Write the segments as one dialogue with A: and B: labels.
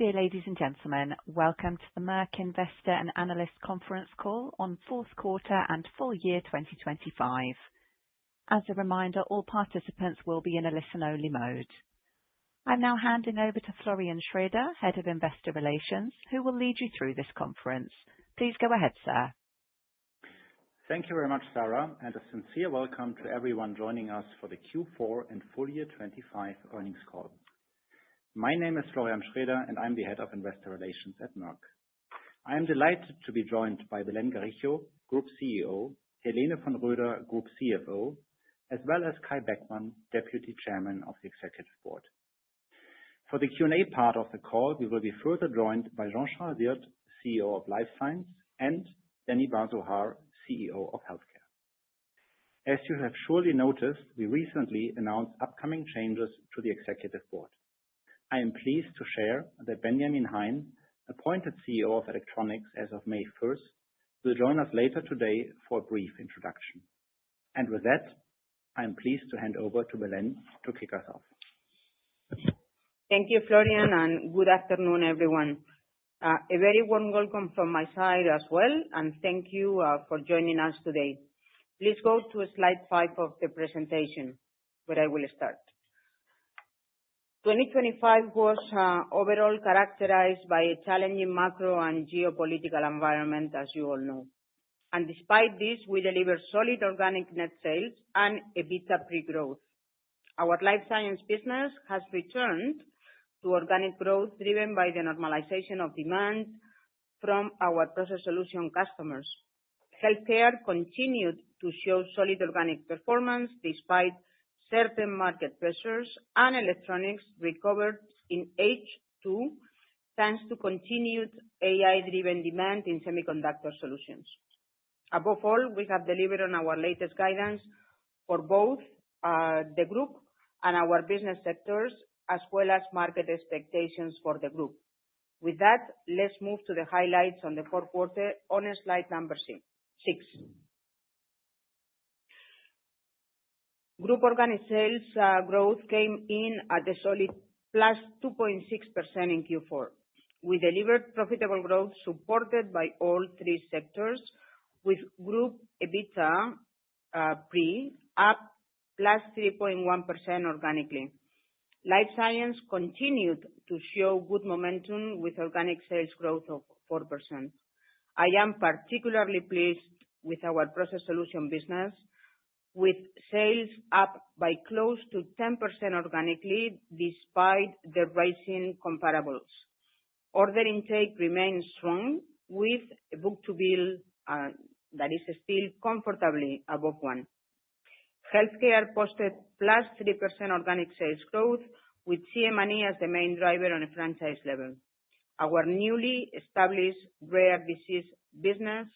A: Dear ladies and gentlemen, welcome to the Merck Investor and Analyst Conference Call on fourth quarter and full year 2025. As a reminder, all participants will be in a listen-only mode. I'm now handing over to Florian Schroeder, Head of Investor Relations, who will lead you through this conference. Please go ahead, sir.
B: Thank you very much, Sarah, and a sincere welcome to everyone joining us for the Q4 and full year 2025 earnings call. My name is Florian Schroeder, and I'm the Head of Investor Relations at Merck. I am delighted to be joined by Belén Garijo, Group CEO, Helene von Roeder, Group CFO, as well as Kai Beckmann, Deputy Chairman of the Executive Board. For the Q&A part of the call, we will be further joined by Jean-Charles Wirth, CEO of Life Science, and Danny Bar-Zohar, CEO of Healthcare. As you have surely noticed, we recently announced upcoming changes to the Executive Board. I am pleased to share that Benjamin Hein, appointed CEO of Electronics as of May 1st, will join us later today for a brief introduction. And with that, I am pleased to hand over to Belén to kick us off.
C: Thank you, Florian, and good afternoon, everyone. A very warm welcome from my side as well, and thank you for joining us today. Please go to slide 5 of the presentation, where I will start. 2025 was overall characterized by a challenging macro and geopolitical environment, as you all know. And despite this, we delivered solid organic net sales and EBITDA pre-growth. Our Life Science business has returned to organic growth driven by the normalization of demand from our Process Solutions customers. Healthcare continued to show solid organic performance despite certain market pressures, and Electronics recovered in H2 thanks to continued AI-driven demand in semiconductor solutions. Above all, we have delivered on our latest guidance for both the group and our business sectors, as well as market expectations for the group. With that, let's move to the highlights on the fourth quarter on slide number 6. Group organic sales growth came in at a solid +2.6% in Q4. We delivered profitable growth supported by all three sectors, with group EBITDA pre up +3.1% organically. Life Science continued to show good momentum with organic sales growth of 4%. I am particularly pleased with our Process Solutions business, with sales up by close to 10% organically despite the rising comparables. Order intake remains strong, with a book-to-bill that is still comfortably above 1. Healthcare posted +3% organic sales growth, with CM&E as the main driver on a franchise level. Our newly established rare disease business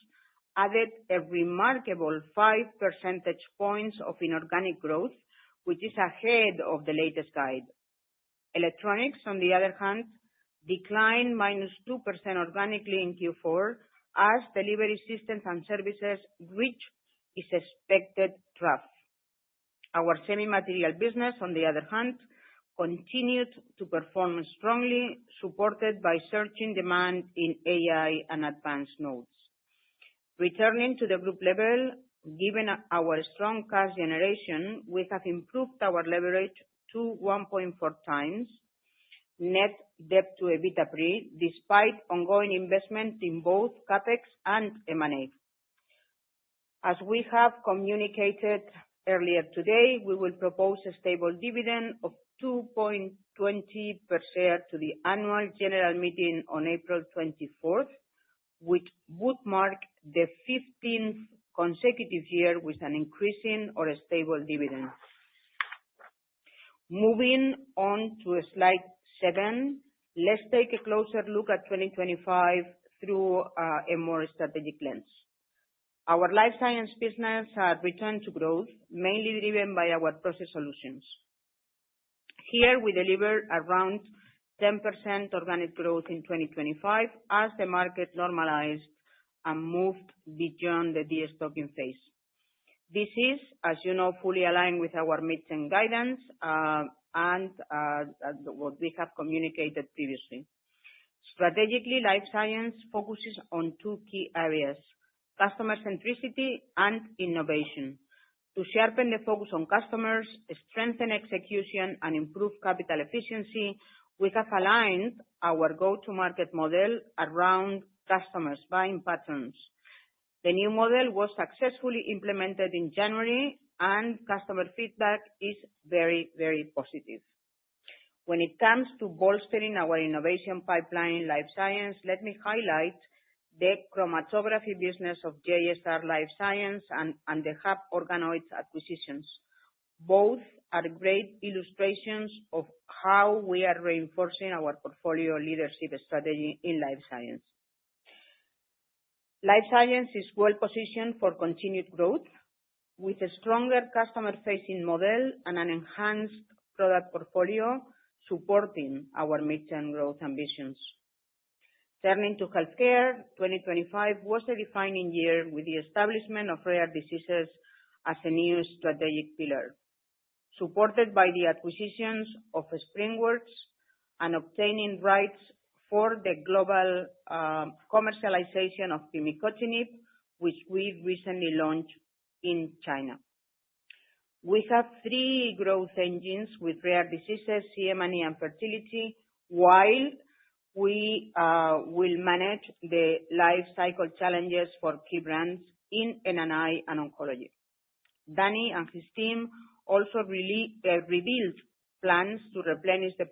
C: added a remarkable 5 percentage points of inorganic growth, which is ahead of the latest guide. Electronics, on the other hand, declined -2% organically in Q4 as delivery systems and services reached its expected trough. Our semi-material business, on the other hand, continued to perform strongly, supported by surging demand in AI and advanced nodes. Returning to the group level, given our strong cash generation, we have improved our leverage to 1.4 times net debt to EBITDA pre, despite ongoing investment in both CapEx and M&A. As we have communicated earlier today, we will propose a stable dividend of 2.20 per share to the annual general meeting on April 24th, which would mark the 15th consecutive year with an increasing or a stable dividend. Moving on to slide 7, let's take a closer look at 2025 through a more strategic lens. Our Life Science business has returned to growth, mainly driven by our Process Solutions. Here, we delivered around 10% organic growth in 2025 as the market normalized and moved beyond the de-stocking phase. This is, as you know, fully aligned with our midterm guidance and what we have communicated previously. Strategically, Life Science focuses on two key areas: customer centricity and innovation. To sharpen the focus on customers, strengthen execution, and improve capital efficiency, we have aligned our go-to-market model around customers' buying patterns. The new model was successfully implemented in January, and customer feedback is very, very positive. When it comes to bolstering our innovation pipeline in Life Science, let me highlight the chromatography business of JSR Life Science and the Hub Organoids acquisitions. Both are great illustrations of how we are reinforcing our portfolio leadership strategy in Life Science. Life Science is well positioned for continued growth, with a stronger customer-facing model and an enhanced product portfolio supporting our midterm growth ambitions. Turning to healthcare, 2025 was a defining year with the establishment of rare diseases as a new strategic pillar. Supported by the acquisitions of SpringWorks and obtaining rights for the global commercialization of pimicotinib, which we recently launched in China. We have three growth engines with rare diseases, CM&E, and fertility, while we will manage the life cycle challenges for key brands in N&I and oncology. Danny and his team also revealed plans to replenish the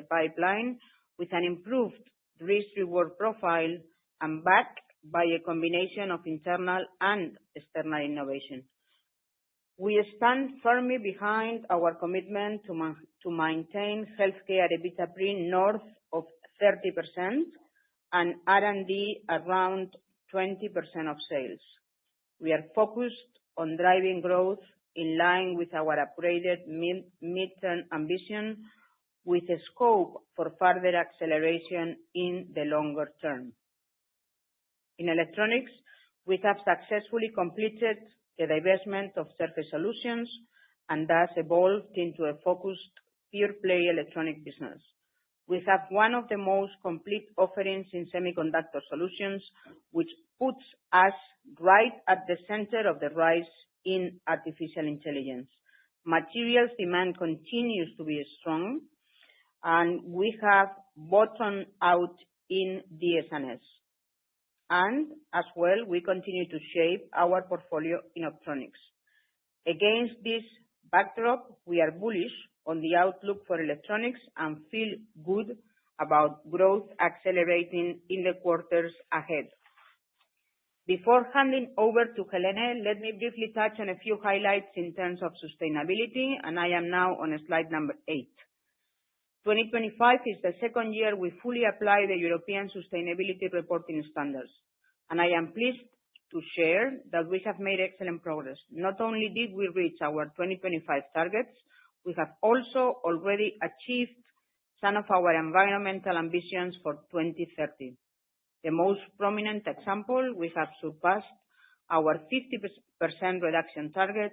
C: pipeline with an improved risk-reward profile and backed by a combination of internal and external innovation. We stand firmly behind our commitment to maintain healthcare EBITDA pre north of 30% and R&D around 20% of sales. We are focused on driving growth in line with our upgraded midterm ambition, with a scope for further acceleration in the longer term. In electronics, we have successfully completed the divestment of Surface Solutions and thus evolved into a focused pure-play electronic business. We have one of the most complete offerings in semiconductor solutions, which puts us right at the center of the rise in artificial intelligence. Materials demand continues to be strong, and we have bottomed out in DS&S. And as well, we continue to shape our portfolio in optronics. Against this backdrop, we are bullish on the outlook for electronics and feel good about growth accelerating in the quarters ahead. Before handing over to Helene, let me briefly touch on a few highlights in terms of sustainability, and I am now on slide number 8. 2025 is the second year we fully apply the European Sustainability Reporting Standards, and I am pleased to share that we have made excellent progress. Not only did we reach our 2025 targets, we have also already achieved some of our environmental ambitions for 2030. The most prominent example, we have surpassed our 50% reduction target,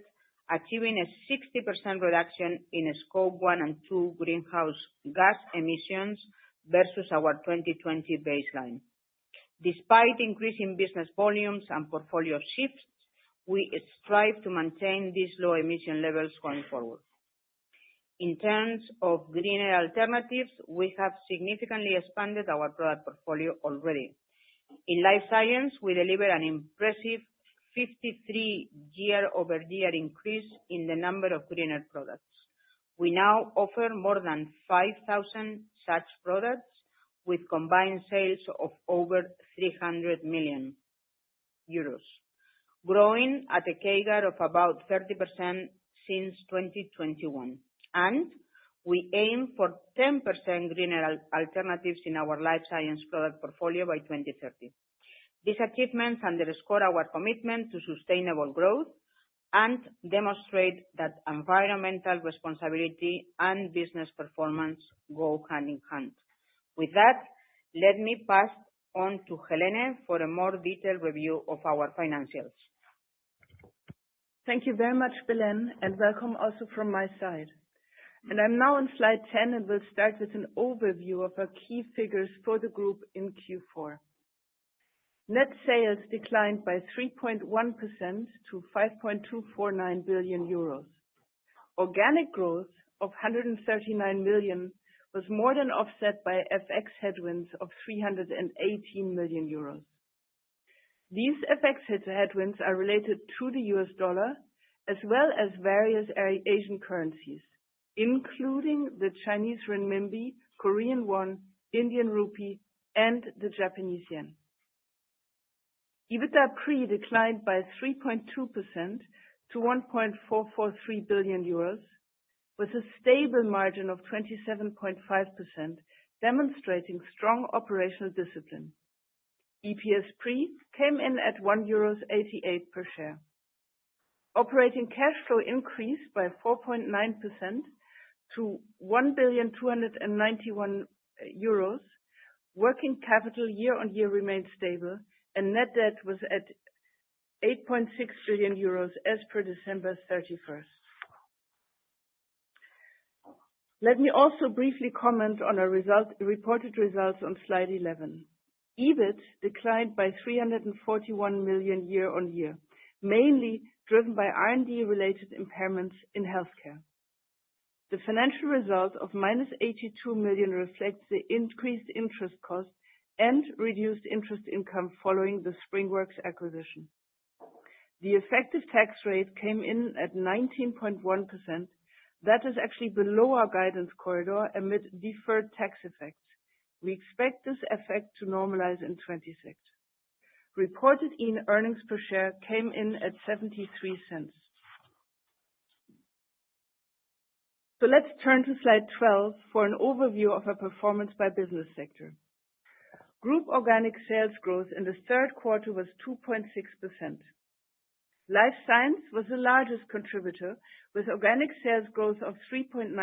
C: achieving a 60% reduction in Scope 1 and 2 greenhouse gas emissions versus our 2020 baseline. Despite increasing business volumes and portfolio shifts, we strive to maintain these low emission levels going forward. In terms of greener alternatives, we have significantly expanded our product portfolio already. In Life Science, we deliver an impressive 53 year-over-year increase in the number of greener products. We now offer more than 5,000 such products with combined sales of over 300 million euros, growing at a CAGR of about 30% since 2021. And we aim for 10% greener alternatives in our Life Science product portfolio by 2030. These achievements underscore our commitment to sustainable growth and demonstrate that environmental responsibility and business performance go hand in hand. With that, let me pass on to Helene for a more detailed review of our financials.
D: Thank you very much, Belén, and welcome also from my side. I'm now on slide 10 and will start with an overview of our key figures for the group in Q4. Net sales declined by 3.1% to 5.249 billion euros. Organic growth of 139 million was more than offset by FX headwinds of 318 million euros. These FX headwinds are related to the US dollar as well as various Asian currencies, including the Chinese renminbi, Korean won, Indian rupee, and the Japanese yen. EBITDA pre declined by 3.2% to 1.443 billion euros, with a stable margin of 27.5%, demonstrating strong operational discipline. EPS pre came in at 1.88 euros per share. Operating cash flow increased by 4.9% to 1.291 billion. Working capital year-on-year remained stable, and net debt was at 8.6 billion euros as per December 31st. Let me also briefly comment on our reported results on slide 11. EBIT declined by 341 million year-on-year, mainly driven by R&D related impairments in healthcare. The financial result of minus 82 million reflects the increased interest cost and reduced interest income following the SpringWorks acquisition. The effective tax rate came in at 19.1%. That is actually below our guidance corridor amid deferred tax effects. We expect this effect to normalize in 26. Reported earnings per share came in at 73 cents. So let's turn to slide 12 for an overview of our performance by business sector. Group organic sales growth in the third quarter was 2.6%. Life Science was the largest contributor, with organic sales growth of 3.9%,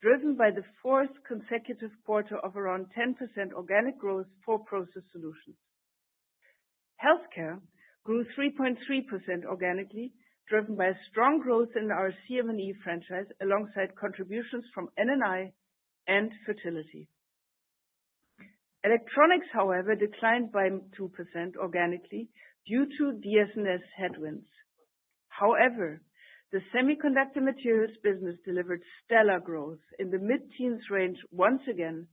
D: driven by the fourth consecutive quarter of around 10% organic growth for Process Solutions. Healthcare grew 3.3% organically, driven by strong growth in our CM&E franchise alongside contributions from N&I and fertility. Electronics, however, declined by 2% organically due to DS&S headwinds. However, the semiconductor materials business delivered stellar growth in the mid-teens range once again,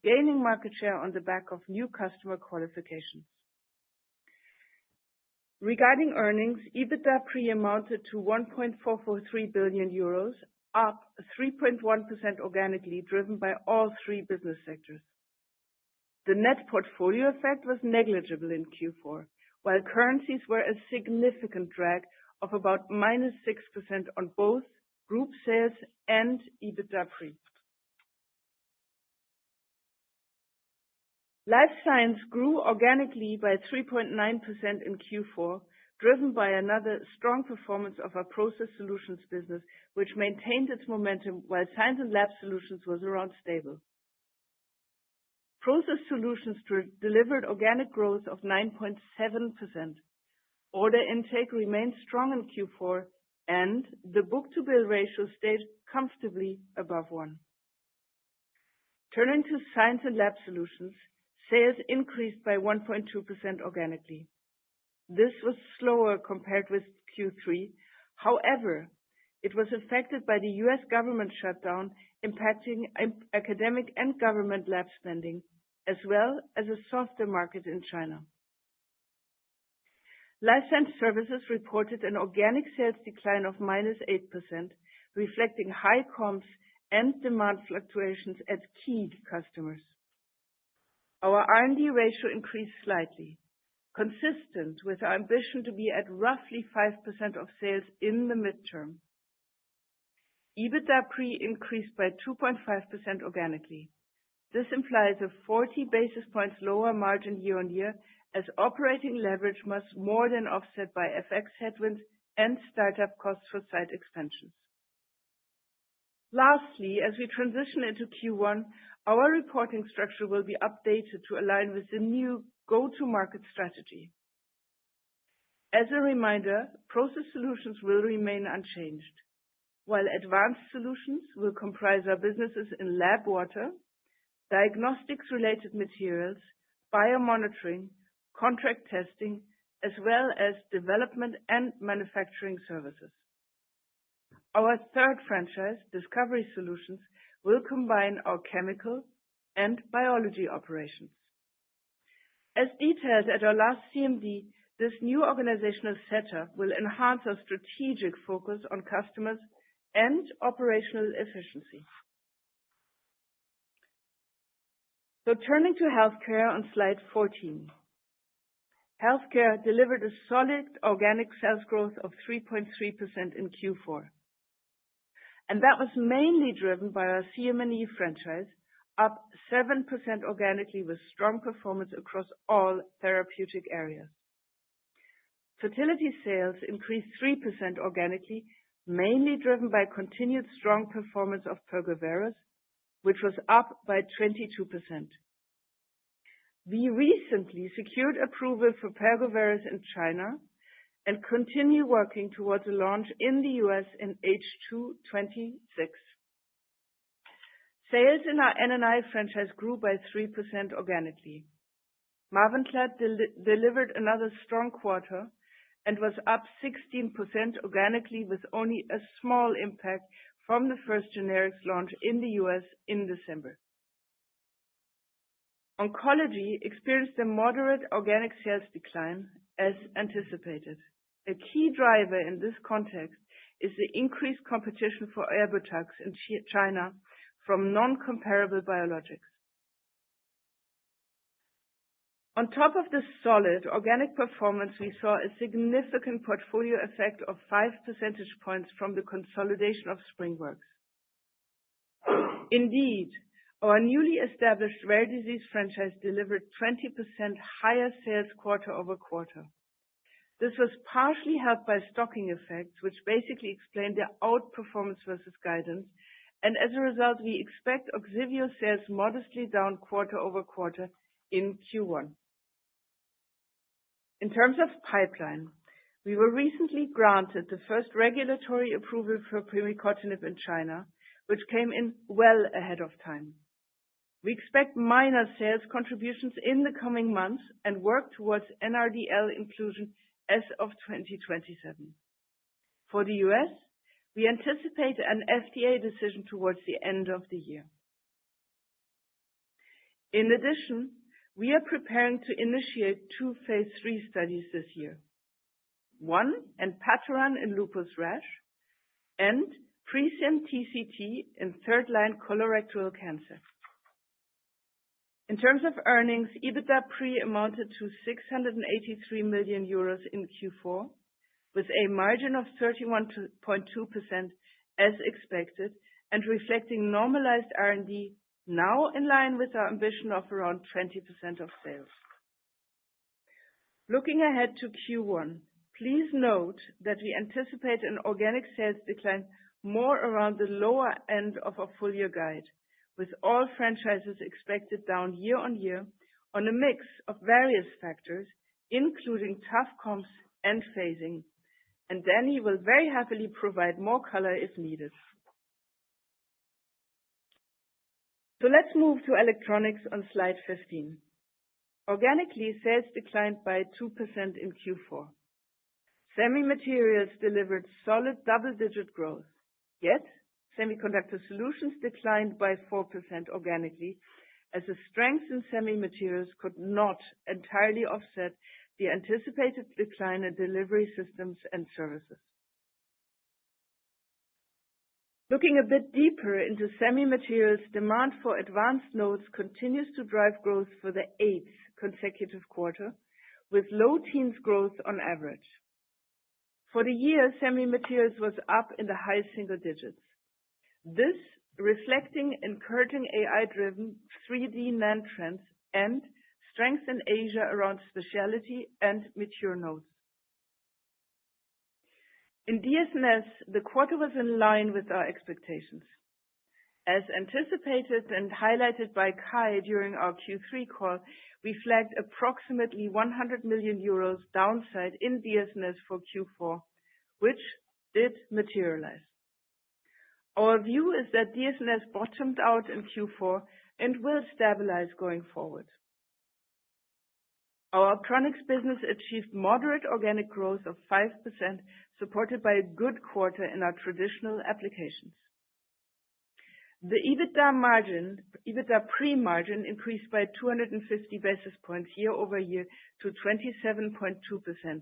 D: gaining market share on the back of new customer qualifications. Regarding earnings, EBITDA pre amounted to 1.443 billion euros, up 3.1% organically, driven by all three business sectors. The net portfolio effect was negligible in Q4, while currencies were a significant drag of about minus 6% on both group sales and EBITDA pre. Life Science grew organically by 3.9% in Q4, driven by another strong performance of our Process Solutions business, which maintained its momentum while Science and Lab Solutions was around stable. Process Solutions delivered organic growth of 9.7%. Order intake remained strong in Q4, and the book-to-bill ratio stayed comfortably above 1. Turning to Science and Lab Solutions, sales increased by 1.2% organically. This was slower compared with Q3. However, it was affected by the US government shutdown, impacting academic and government lab spending, as well as a softer market in China. Life Science Services reported an organic sales decline of minus 8%, reflecting high comps and demand fluctuations at key customers. Our R&D ratio increased slightly, consistent with our ambition to be at roughly 5% of sales in the midterm. EBITDA pre increased by 2.5% organically. This implies a 40 basis points lower margin year-on-year, as operating leverage must more than offset by FX headwinds and startup costs for site expansions. Lastly, as we transition into Q1, our reporting structure will be updated to align with the new go-to-market strategy. As a reminder, Process Solutions will remain unchanged. while Advanced Solutions will comprise our businesses in lab water, diagnostics-related materials, biomonitoring, contract testing, as well as development and manufacturing services. Our third franchise, Discovery Solutions, will combine our chemical and biology operations. As detailed at our last CMD, this new organizational setup will enhance our strategic focus on customers and operational efficiency. So turning to healthcare on slide 14. Healthcare delivered a solid organic sales growth of 3.3% in Q4. And that was mainly driven by our CM&E franchise, up 7% organically with strong performance across all therapeutic areas. Fertility sales increased 3% organically, mainly driven by continued strong performance of Pergoveris, which was up by 22%. We recently secured approval for Pergoveris in China and continue working towards a launch in the US in H2 26. Sales in our N&I franchise grew by 3% organically. Mavenclad delivered another strong quarter and was up 16% organically with only a small impact from the first generics launch in the US in December. Oncology experienced a moderate organic sales decline as anticipated. A key driver in this context is the increased competition for Erbitux in China from non-comparable biologics. On top of this solid organic performance, we saw a significant portfolio effect of 5 percentage points from the consolidation of SpringWorks. Indeed, our newly established rare disease franchise delivered 20% higher sales quarter over quarter. This was partially helped by stocking effects, which basically explained the outperformance versus guidance, and as a result, we expect Ogsiveo sales modestly down quarter over quarter in Q1. In terms of pipeline, we were recently granted the first regulatory approval for pimicotinib in China, which came in well ahead of time. We expect minor sales contributions in the coming months and work towards NRDL inclusion as of 2027. For the US, we anticipate an FDA decision towards the end of the year. In addition, we are preparing to initiate 2 phase 3 studies this year. One, enpatoran in lupus rash, and Presym TCT in third-line colorectal cancer. In terms of earnings, EBITDA pre amounted to 683 million euros in Q4, with a margin of 31.2% as expected and reflecting normalized R&D, now in line with our ambition of around 20% of sales. Looking ahead to Q1, please note that we anticipate an organic sales decline more around the lower end of our full year guide, with all franchises expected down year on year on a mix of various factors, including tough comps and phasing. And Danny will very happily provide more color if needed. So let's move to electronics on slide 15. Organically, sales declined by 2% in Q4. Semi-materials delivered solid double-digit growth, yet Semiconductor Solutions declined by 4% organically, as the strength in semi-materials could not entirely offset the anticipated decline in delivery systems and services. Looking a bit deeper into semi-materials, demand for advanced nodes continues to drive growth for the 8th consecutive quarter, with low teens growth on average. For the year, semi-materials was up in the high single digits. This reflecting encouraging AI-driven 3D NAND trends and strength in Asia around specialty and mature nodes. In DS&S, the quarter was in line with our expectations. As anticipated and highlighted by Kai during our Q3 call, we flagged approximately 100 million euros downside in DS&S for Q4, which did materialize. Our view is that DS&S bottomed out in Q4 and will stabilize going forward. Our optronics business achieved moderate organic growth of 5%, supported by a good quarter in our traditional applications. The EBITDA pre-margin increased by 250 basis points year-over-year to 27.2%,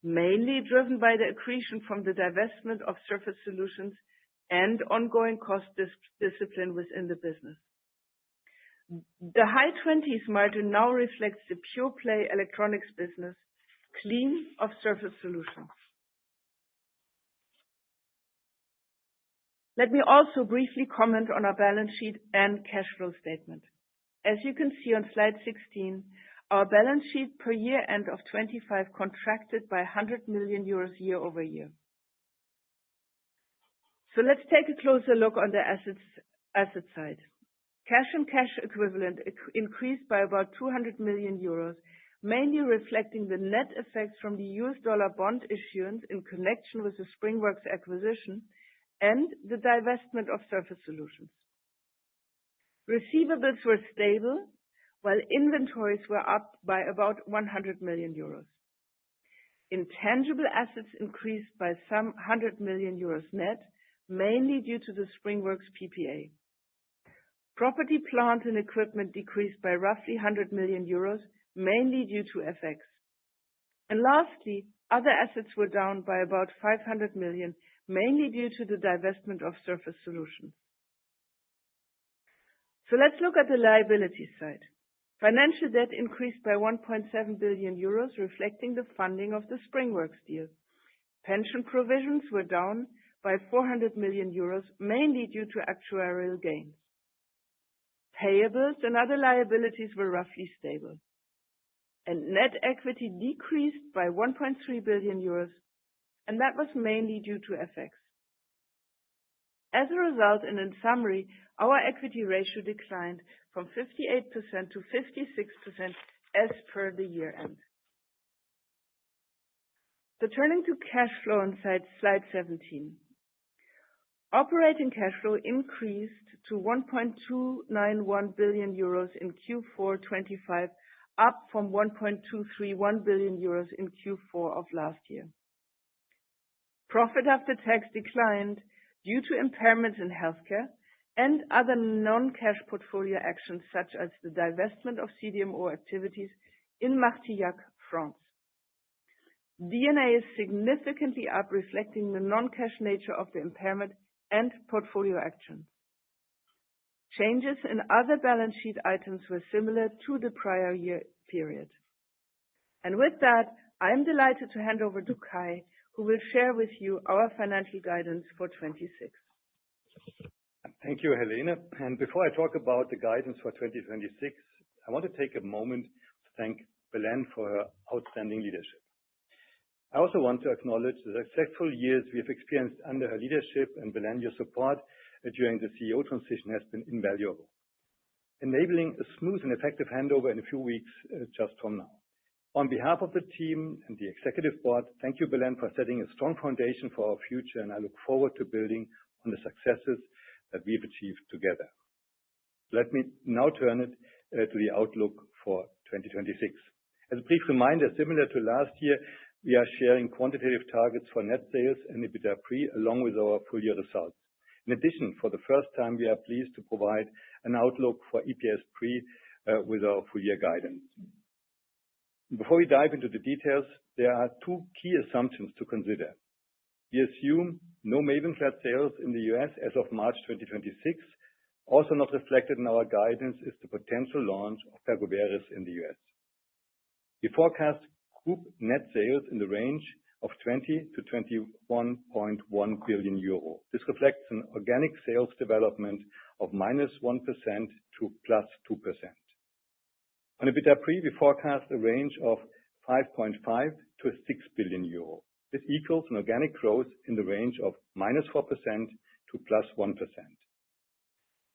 D: mainly driven by the accretion from the divestment of Surface Solutions and ongoing cost discipline within the business. The high 20s margin now reflects the pure-play electronics business, clean of Surface Solutions. Let me also briefly comment on our balance sheet and cash flow statement. As you can see on slide 16, our balance sheet per year end of 25 contracted by 100 million euros year-over-year. So let's take a closer look on the asset side. Cash and cash equivalent increased by about 200 million euros, mainly reflecting the net effects from the US dollar bond issuance in connection with the SpringWorks acquisition and the divestment of Surface Solutions. Receivables were stable, while inventories were up by about 100 million euros. Intangible assets increased by some 100 million euros net, mainly due to the SpringWorks PPA. Property, plant and equipment decreased by roughly 100 million euros, mainly due to FX. And lastly, other assets were down by about 500 million, mainly due to the divestment of Surface Solutions. So let's look at the liability side. Financial debt increased by 1.7 billion euros, reflecting the funding of the SpringWorks deal. Pension provisions were down by 400 million euros, mainly due to actuarial gains. Payables and other liabilities were roughly stable. And net equity decreased by 1.3 billion euros, and that was mainly due to FX. As a result, and in summary, our equity ratio declined from 58% to 56% as per the year end. So turning to cash flow on slide 17. Operating cash flow increased to 1.291 billion euros in Q4 25, up from 1.231 billion euros in Q4 of last year. Profit after tax declined due to impairments in healthcare and other non-cash portfolio actions, such as the divestment of CDMO activities in Martillac, France. D&A is significantly up, reflecting the non-cash nature of the impairment and portfolio actions. Changes in other balance sheet items were similar to the prior year period. And with that, I am delighted to hand over to Kai, who will share with you our financial guidance for 26.
E: Thank you, Helene. And before I talk about the guidance for 2026, I want to take a moment to thank Belén for her outstanding leadership. I also want to acknowledge the successful years we have experienced under her leadership, and Belén, your support during the CEO transition has been invaluable, enabling a smooth and effective handover in a few weeks just from now. On behalf of the team and the executive board, thank you, Belén, for setting a strong foundation for our future, and I look forward to building on the successes that we've achieved together. Let me now turn it to the outlook for 2026. As a brief reminder, similar to last year, we are sharing quantitative targets for net sales and EBITDA pre along with our full year results. In addition, for the first time, we are pleased to provide an outlook for EPS pre with our full year guidance. Before we dive into the details, there are two key assumptions to consider. We assume no Mavenclad sales in the US as of March 2026. Also not reflected in our guidance is the potential launch of Pergoveris in the US. We forecast group net sales in the range of 20 to 21.1 billion euro. This reflects an organic sales development of -1% to +2%. On EBITDA pre, we forecast a range of 5.5 to 6 billion euro. This equals an organic growth in the range of -4% to +1%.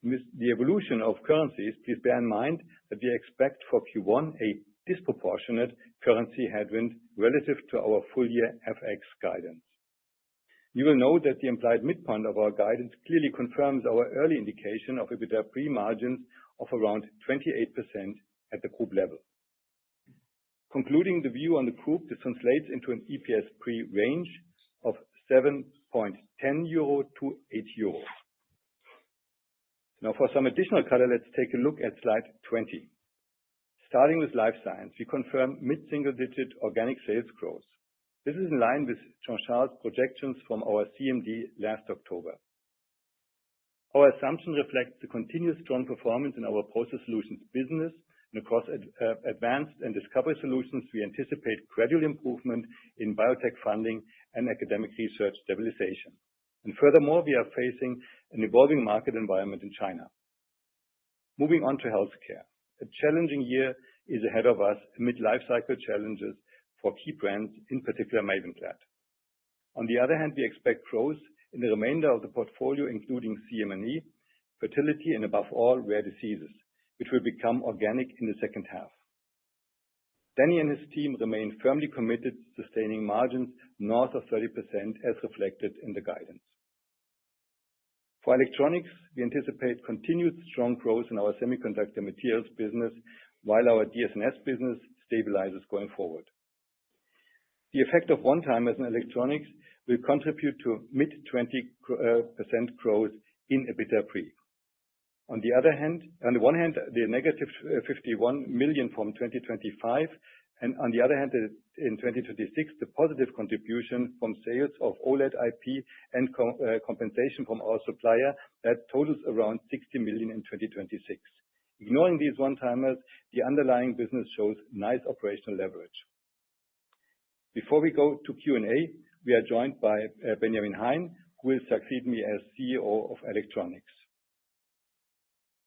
E: With the evolution of currencies, please bear in mind that we expect for Q1 a disproportionate currency headwind relative to our full year FX guidance. You will note that the implied midpoint of our guidance clearly confirms our early indication of EBITDA pre-margins of around 28% at the group level. Concluding the view on the group, this translates into an EPS pre-range of 7.10 euro to 8 euro. Now, for some additional color, let's take a look at slide 20. Starting with Life Science, we confirm mid-single-digit organic sales growth. This is in line with Jean-Charles' projections from our CMD last October. Our assumption reflects the continuous strong performance in our Process Solutions business, and across Advanced and Discovery Solutions, we anticipate gradual improvement in biotech funding and academic research stabilization. And furthermore, we are facing an evolving market environment in China. Moving on to Healthcare. A challenging year is ahead of us amid life cycle challenges for key brands, in particular Mavenclad. On the other hand, we expect growth in the remainder of the portfolio, including CM&E, fertility, and above all, rare diseases, which will become organic in the second half. Danny and his team remain firmly committed to sustaining margins north of 30% as reflected in the guidance. For Electronics, we anticipate continued strong growth in our semiconductor materials business, while our DS&S business stabilizes going forward. The effect of one-timers in Electronics will contribute to mid-20% growth in EBITDA pre. On the one hand, the negative 51 million from 2025, and on the other hand, in 2026, the positive contribution from sales of OLED IP and compensation from our supplier that totals around 60 million in 2026. Ignoring these one-timers, the underlying business shows nice operational leverage. Before we go to Q&A, we are joined by Benjamin Hein, who will succeed me as CEO of Electronics.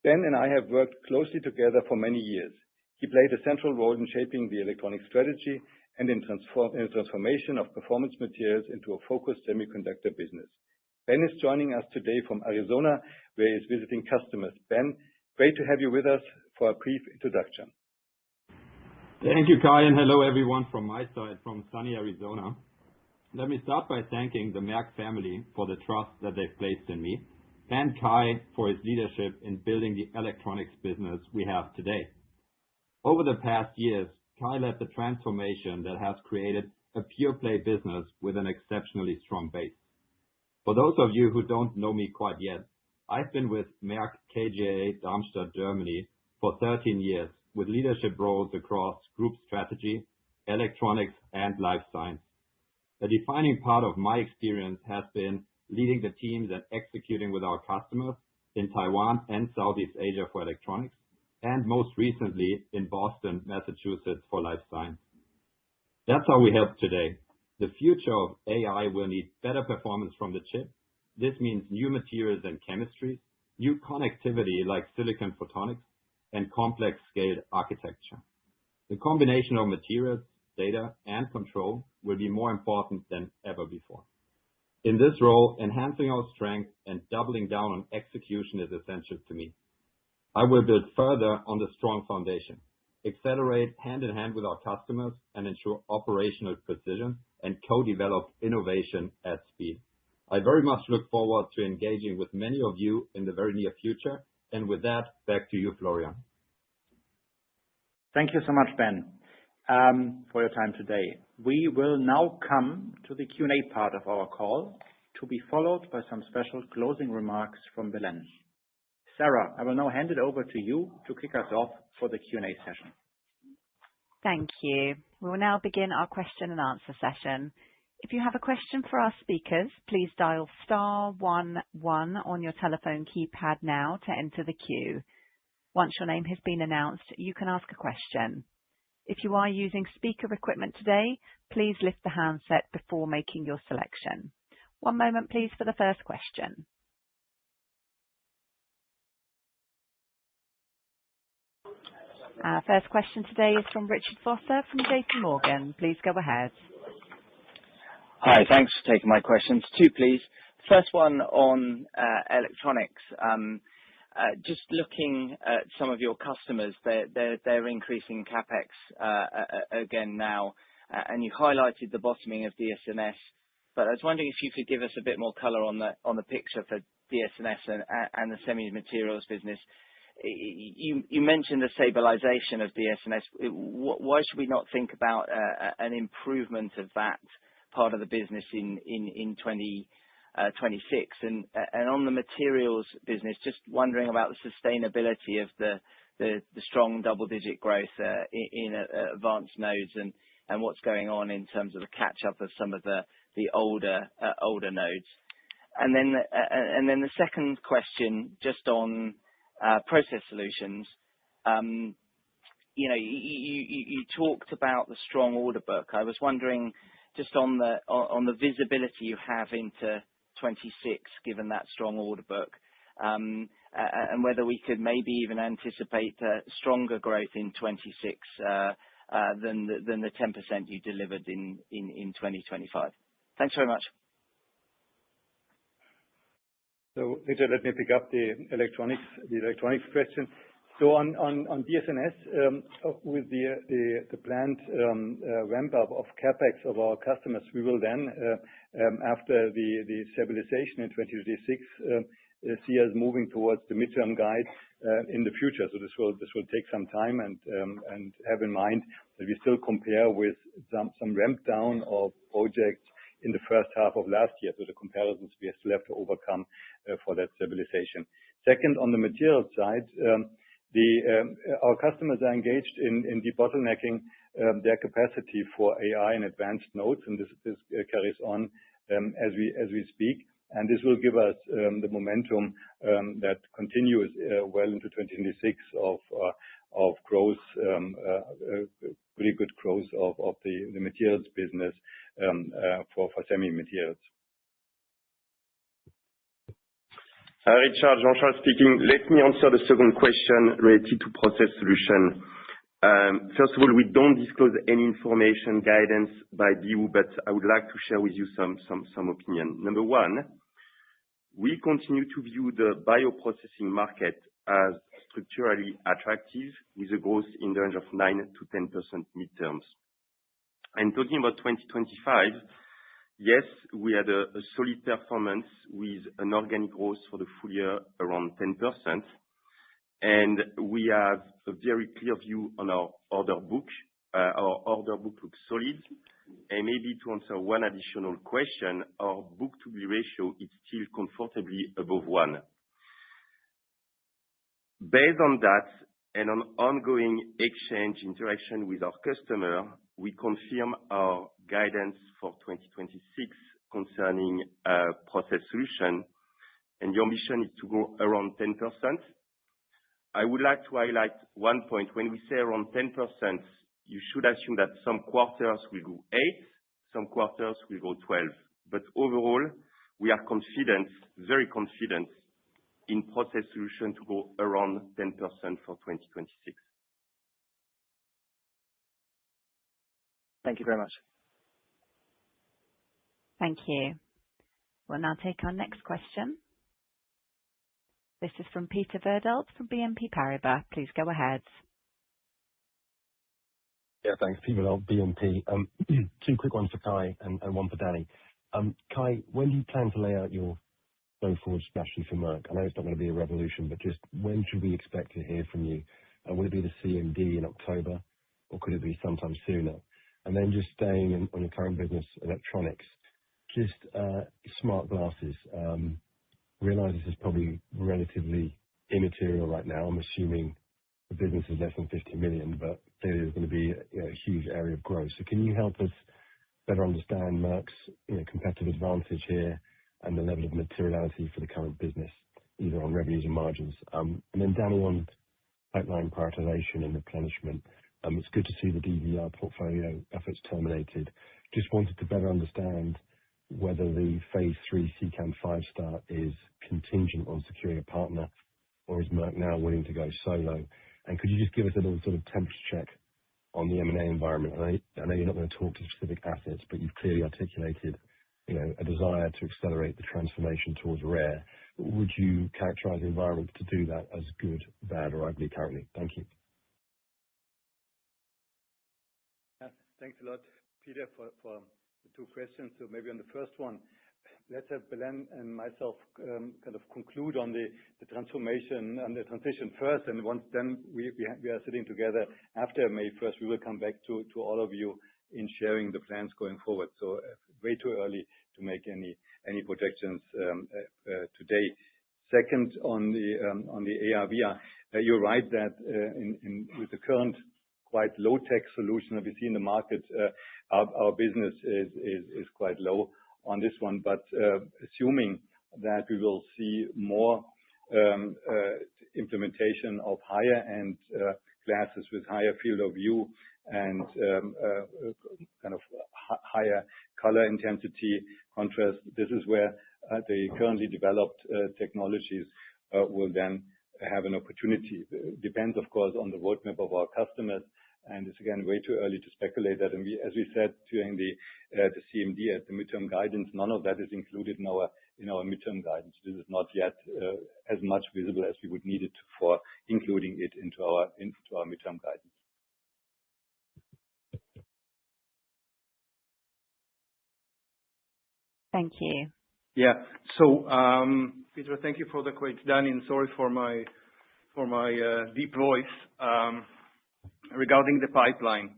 E: Ben and I have worked closely together for many years. He played a central role in shaping the Electronics strategy and in the transformation of Performance Materials into a focused semiconductor business. Ben is joining us today from Arizona, where he is visiting customers. Ben, great to have you with us for a brief introduction.
F: Thank you, Kai, and hello everyone from my side from sunny Arizona. Let me start by thanking the Merck family for the trust that they've placed in me, and Kai for his leadership in building the Electronics business we have today. Over the past years, Kai led the transformation that has created a pure-play business with an exceptionally strong base. For those of you who don't know me quite yet, I've been with Merck KGaA Darmstadt, Germany for 13 years, with leadership roles across group strategy, Electronics, and Life Science. A defining part of my experience has been leading the teams and executing with our customers in Taiwan and Southeast Asia for Electronics, and most recently in Boston, Massachusetts for Life Science. That's how we help today. The future of AI will need better performance from the chip. This means new materials and chemistries, new connectivity like silicon photonics, and complex scaled architecture. The combination of materials, data, and control will be more important than ever before. In this role, enhancing our strength and doubling down on execution is essential to me. I will build further on the strong foundation, accelerate hand in hand with our customers, and ensure operational precision and co-develop innovation at speed. I very much look forward to engaging with many of you in the very near future. And with that, back to you, Florian.
B: Thank you so much, Ben, for your time today. We will now come to the Q&A part of our call, to be followed by some special closing remarks from Belén. Sarah, I will now hand it over to you to kick us off for the Q&A session.
A: Thank you. We will now begin our question and answer session. If you have a question for our speakers, please dial *11 on your telephone keypad now to enter the queue. Once your name has been announced, you can ask a question. If you are using speaker equipment today, please lift the handset before making your selection. One moment, please, for the first question. Our first question today is from Richard Vosser from JP Morgan. Please go ahead.
G: Hi, thanks for taking my questions. Two, please. First one on Electronics. Just looking at some of your customers, they're increasing CapEx again now, and you highlighted the bottoming of DS&S but I was wondering if you could give us a bit more color on the picture for DS&S and the semi materials business. You mentioned the stabilization of DS&S. Why should we not think about an improvement of that part of the business in 2026? And on the materials business, just wondering about the sustainability of the strong double-digit growth in advanced nodes and what's going on in terms of the catch-up of some of the older nodes. And then the second question, just on process solutions. You talked about the strong order book. I was wondering just on the visibility you have into 26, given that strong order book, and whether we could maybe even anticipate stronger growth in 26 than the 10% you delivered in 2025. Thanks very much.
E: So, Richard, let me pick up the electronics question. So on DS&S, with the planned ramp up of CapEx of our customers, we will then, after the stabilization in 2026, see us moving towards the midterm guide in the future. So this will take some time, and have in mind that we still compare with some ramp down of projects in the first half of last year. So the comparisons we still have to overcome for that stabilization. Second, on the materials side, our customers are engaged in debottlenecking their capacity for AI and advanced nodes, and this carries on as we speak. And this will give us the momentum that continues well into 2026 of growth, really good growth of the materials business for semi materials.
H: Richard, Jean-Charles speaking. Let me answer the second question related to process solution. First of all, we don't disclose any information guidance by BU, but I would like to share with you some opinion. Number one, we continue to view the bioprocessing market as structurally attractive, with a growth in the range of 9 to 10% midterms. And talking about 2025, yes, we had a solid performance with an organic growth for the full year around 10%. And we have a very clear view on our order book. Our order book looks solid. And maybe to answer one additional question, our book-to-bill ratio is still comfortably above 1. Based on that and on ongoing exchange interaction with our customer, we confirm our guidance for 2026 concerning process solution, and the ambition is to grow around 10%. I would like to highlight one point. When we say around 10%, you should assume that some quarters will go 8, some quarters will go 12. But overall, we are confident, very confident, in process solution to go around 10% for 2026.
G: Thank you very much.
A: Thank you. We'll now take our next question. This is from Peter Verdult from BNP Paribas. Please go ahead.
I: Yeah, thanks. Peter Verdult, BNP. Two quick ones for Kai and one for Danny. Kai, when do you plan to lay out your go-forward strategy for Merck? I know it's not going to be a revolution, but just when should we expect to hear from you? Will it be the CMD in October, or could it be sometime sooner? And then just staying on your current business, electronics, just smart glasses. Realize this is probably relatively immaterial right now. I'm assuming the business is less than 50 million, but clearly there's going to be a huge area of growth. So can you help us better understand Merck's competitive advantage here and the level of materiality for the current business, either on revenues and margins? And then Danny, on pipeline prioritization and replenishment. It's good to see the DVR portfolio efforts terminated. Just wanted to better understand whether the phase 3 CEACAM5 start is contingent on securing a partner, or is Merck now willing to go solo? And could you just give us a little sort of temperature check on the M&A environment? I know you're not going to talk to specific assets, but you've clearly articulated, a desire to accelerate the transformation towards rare. Would you characterize the environment to do that as good, bad, or ugly currently? Thank you.
E: Thanks a lot, Peter, for two questions. So maybe on the first one, let's have Belén and myself kind of conclude on the transformation and the transition first, and once then we are sitting together after May 1st, we will come back to all of you in sharing the plans going forward. So way too early to make any projections today. Second, on the AR/VR, you're right that with the current quite low-tech solution that we see in the market, our business is quite low on this one. But assuming that we will see more implementation of higher-end glasses with higher field of view and kind of higher color intensity, contrast, this is where the currently developed technologies will then have an opportunity. It depends, of course, on the roadmap of our customers, and it's again way too early to speculate that. And as we said during the CMD at the midterm guidance, none of that is included in our midterm guidance. This is not yet as much visible as we would need it for including it into our midterm guidance.
A: Thank you.
J: Yeah. So, Peter, thank you for the question. Danny, and sorry for my deep voice regarding the pipeline.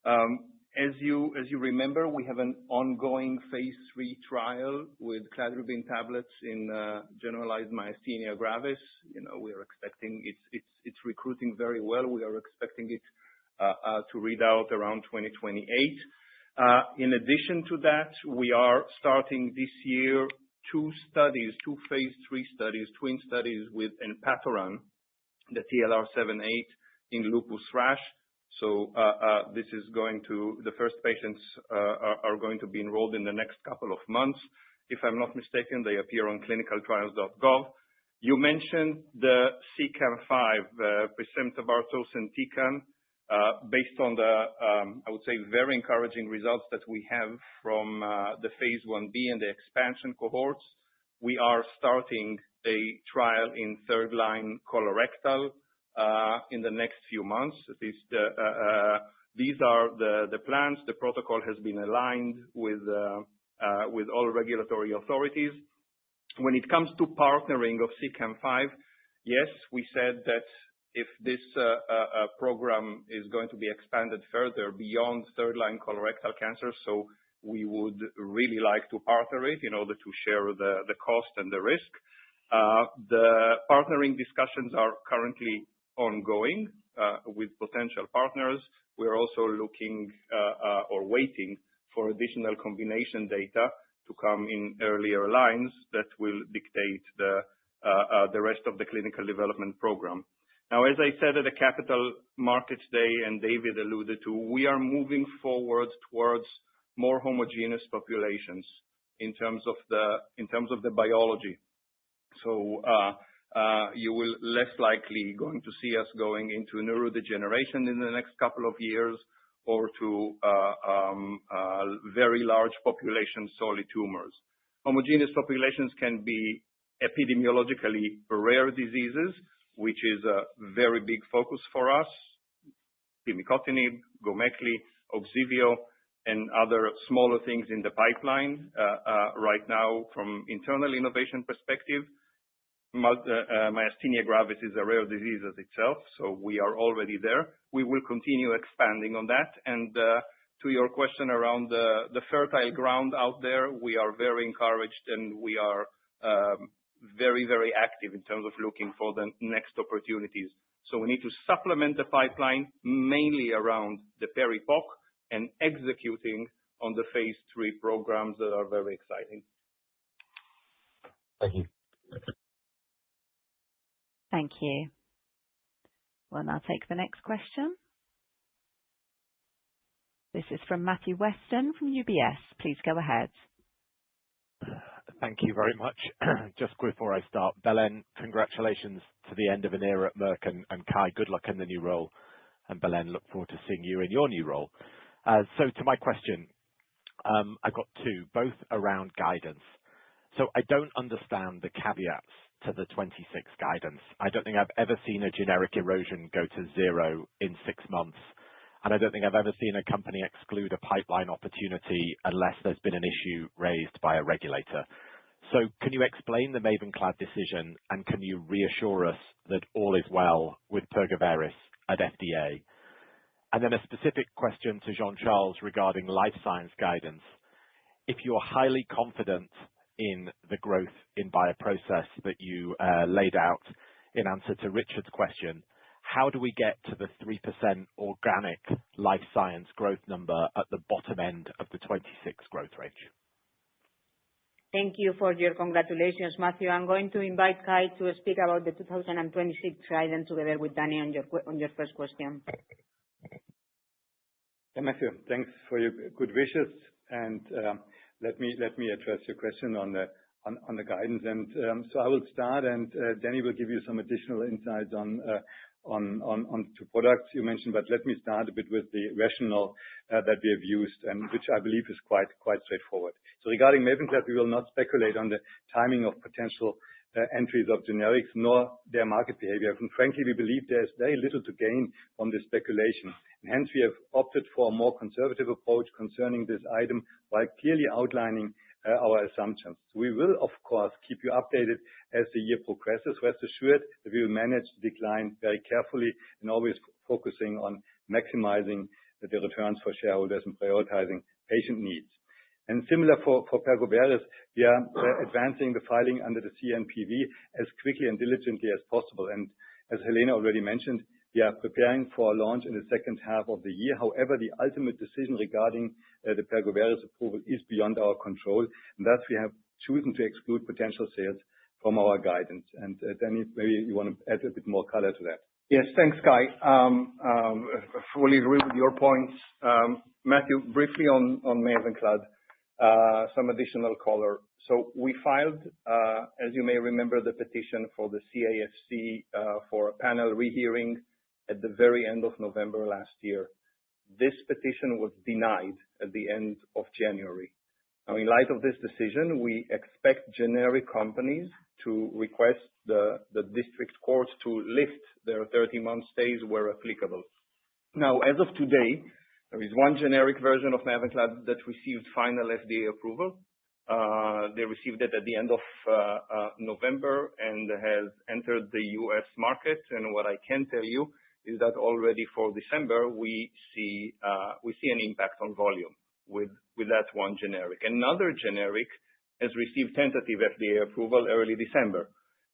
J: As you remember, we have an ongoing phase 3 trial with cladribine tablets in generalized myasthenia gravis. We are expecting it's recruiting very well. We are expecting it to read out around 2028. In addition to that, we are starting this year two phase 3 studies, twin studies with enpatoran, the TLR7/8 in lupus rash. So this is the first patients are going to be enrolled in the next couple of months. If I'm not mistaken, they appear on clinicaltrials.gov. You mentioned the CEACAM5, presentabartosentecan, based on the, I would say, very encouraging results that we have from the phase 1b and the expansion cohorts. We are starting a trial in third-line colorectal in the next few months. These are the plans. The protocol has been aligned with all regulatory authorities. When it comes to partnering of CEACAM5, yes, we said that if this program is going to be expanded further beyond third-line colorectal cancer, so we would really like to partner it in order to share the cost and the risk. The partnering discussions are currently ongoing with potential partners. We're also looking or waiting for additional combination data to come in earlier lines that will dictate the rest of the clinical development program. Now, as I said at the Capital Markets Day, and David alluded to, we are moving forward towards more homogeneous populations in terms of the biology. So you will less likely going to see us going into neurodegeneration in the next couple of years, or to very large population solid tumors. Homogeneous populations can be epidemiologically rare diseases, which is a very big focus for us. Pimicotinib, Gomekli, Ogsiveo, and other smaller things in the pipeline. Right now, from internal innovation perspective, myasthenia gravis is a rare disease as itself, so we are already there. We will continue expanding on that. And to your question around the fertile ground out there, we are very encouraged, and we are very, very active in terms of looking for the next opportunities. So we need to supplement the pipeline mainly around the peri-POC and executing on the phase 3 programs that are very exciting.
I: Thank you.
A: Thank you. We'll now take the next question. This is from Matthew Weston from UBS. Please go ahead.
K: Thank you very much. Just before I start, Belén, congratulations to the end of an era at Merck, and Kai, good luck in the new role. And Belén, look forward to seeing you in your new role. So to my question, I've got two, both around guidance. So I don't understand the caveats to the 26 guidance. I don't think I've ever seen a generic erosion go to 0 in 6 months. and I don't think I've ever seen a company exclude a pipeline opportunity unless there's been an issue raised by a regulator. So can you explain the Mavenclad decision, and can you reassure us that all is well with Pergoveris at FDA? And then a specific question to Jean-Charles regarding life science guidance. If you're highly confident in the growth in bioprocess that you laid out in answer to Richard's question, how do we get to the 3% organic life science growth number at the bottom end of the 26 growth range?
C: Thank you for your congratulations, Matthew. I'm going to invite Kai to speak about the 2026 guidance together with Danny on your first question.
E: Yeah, Matthew, thanks for your good wishes. And let me address your question on the guidance. And so I will start, and Danny will give you some additional insights on two products you mentioned. But let me start a bit with the rationale that we have used, and which I believe is quite straightforward. So regarding Mavenclad, we will not speculate on the timing of potential entries of generics nor their market behavior. And frankly, we believe there's very little to gain from this speculation. And hence, we have opted for a more conservative approach concerning this item while clearly outlining our assumptions. We will, of course, keep you updated as the year progresses. Rest assured that we will manage the decline very carefully and always focusing on maximizing the returns for shareholders and prioritizing patient needs. And similar for Pergoveris, we are advancing the filing under the CNPV as quickly and diligently as possible. And as Helena already mentioned, we are preparing for a launch in the second half of the year. However, the ultimate decision regarding the Pergoveris approval is beyond our control, and thus we have chosen to exclude potential sales from our guidance. And Danny, maybe you want to add a bit more color to that.
J: Yes, thanks, Kai. Fully agree with your points. Matthew, briefly on Mavenclad, some additional color. So we filed, as you may remember, the petition for the CAFC for a panel rehearing at the very end of November last year. This petition was denied at the end of January. Now, in light of this decision, we expect generic companies to request the district court to lift their 30-month stays where applicable. Now, as of today, there is one generic version of Mavenclad that received final FDA approval. They received it at the end of November and has entered the U.S. market. And what I can tell you is that already for December, we see an impact on volume with that one generic. Another generic has received tentative FDA approval early December.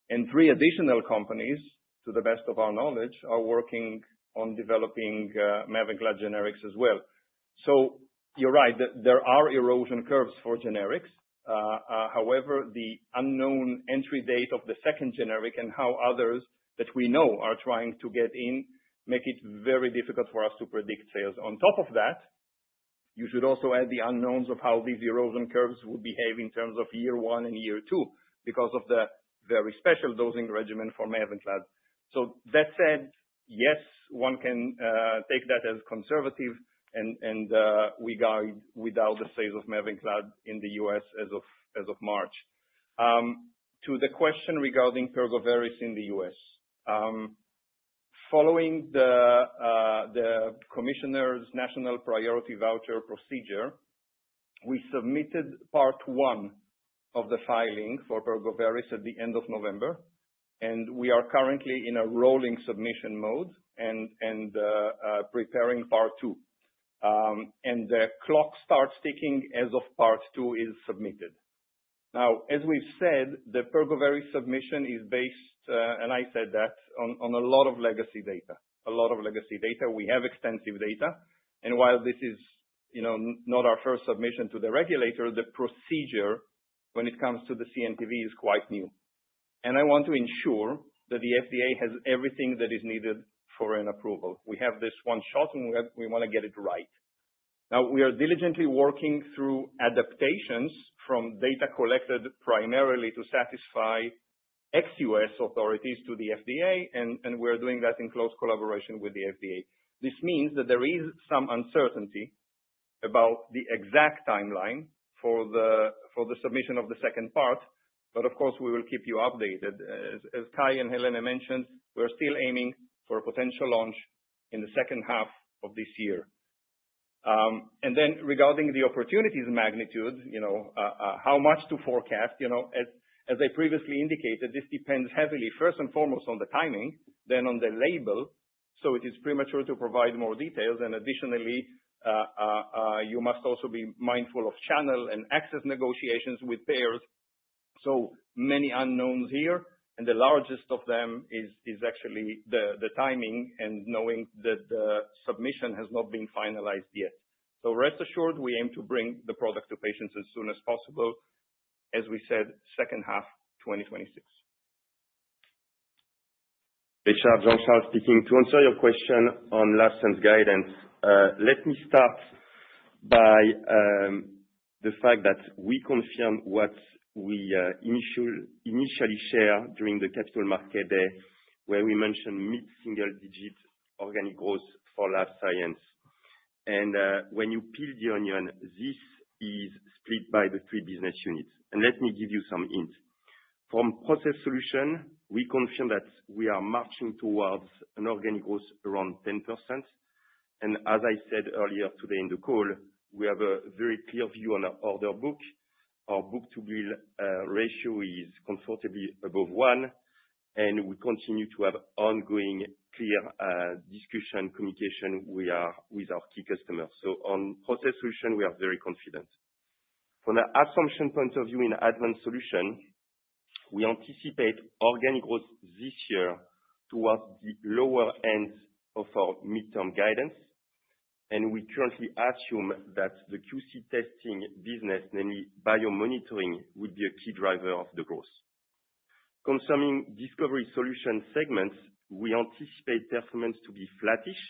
J: And 3 additional companies, to the best of our knowledge, are working on developing Mavenclad generics as well. So you're right, there are erosion curves for generics. However, the unknown entry date of the second generic and how others that we know are trying to get in make it very difficult for us to predict sales. On top of that, you should also add the unknowns of how these erosion curves will behave in terms of year 1 and year 2 because of the very special dosing regimen for Mavenclad. So that said, yes, one can take that as conservative, and we guide without the sales of Mavenclad in the U.S. as of March. To the question regarding Pergoveris in the U.S., following the Commissioner's National Priority Voucher procedure, we submitted Part 1 of the filing for Pergoveris at the end of November, and we are currently in a rolling submission mode and preparing Part 2. And the clock starts ticking as of Part 2 is submitted. Now, as we've said, the Pergoveris submission is based, and I said that, on a lot of legacy data. We have extensive data, and while this is, not our first submission to the regulator, the procedure when it comes to the CNPV is quite new. And I want to ensure that the FDA has everything that is needed for an approval. We have this one shot, and we want to get it right. Now, we are diligently working through adaptations from data collected primarily to satisfy ex-US authorities to the FDA, and we're doing that in close collaboration with the FDA. This means that there is some uncertainty about the exact timeline for the submission of the second part, but of course we will keep you updated. As Kai and Helena mentioned, we're still aiming for a potential launch in the second half of this year. And then regarding the opportunities magnitude, how much to forecast, as I previously indicated, this depends heavily, first and foremost, on the timing, then on the label. So it is premature to provide more details. And additionally, you must also be mindful of channel and access negotiations with payers. So many unknowns here. And the largest of them is actually the timing and knowing that the submission has not been finalized yet. So rest assured, we aim to bring the product to patients as soon as possible, as we said, second half 2026.
H: Richard, Jean-Charles speaking. To answer your question on license guidance, let me start by the fact that we confirm what we initially shared during the Capital Market Day, where we mentioned mid-single-digit organic growth for life science. And when you peel the onion, this is split by the three business units. And let me give you some hints. From Process Solutions, we confirm that we are marching towards an organic growth around 10%. And as I said earlier today in the call, we have a very clear view on our order book. Our book-to-bill ratio is comfortably above 1, and we continue to have ongoing clear discussion, communication with our key customers. So on Process Solutions, we are very confident. From an assumption point of view in Advanced Solutions, we anticipate organic growth this year towards the lower end of our midterm guidance. And we currently assume that the QC testing business, namely biomonitoring, will be a key driver of the growth. Concerning Discovery Solutions segments, we anticipate performance to be flattish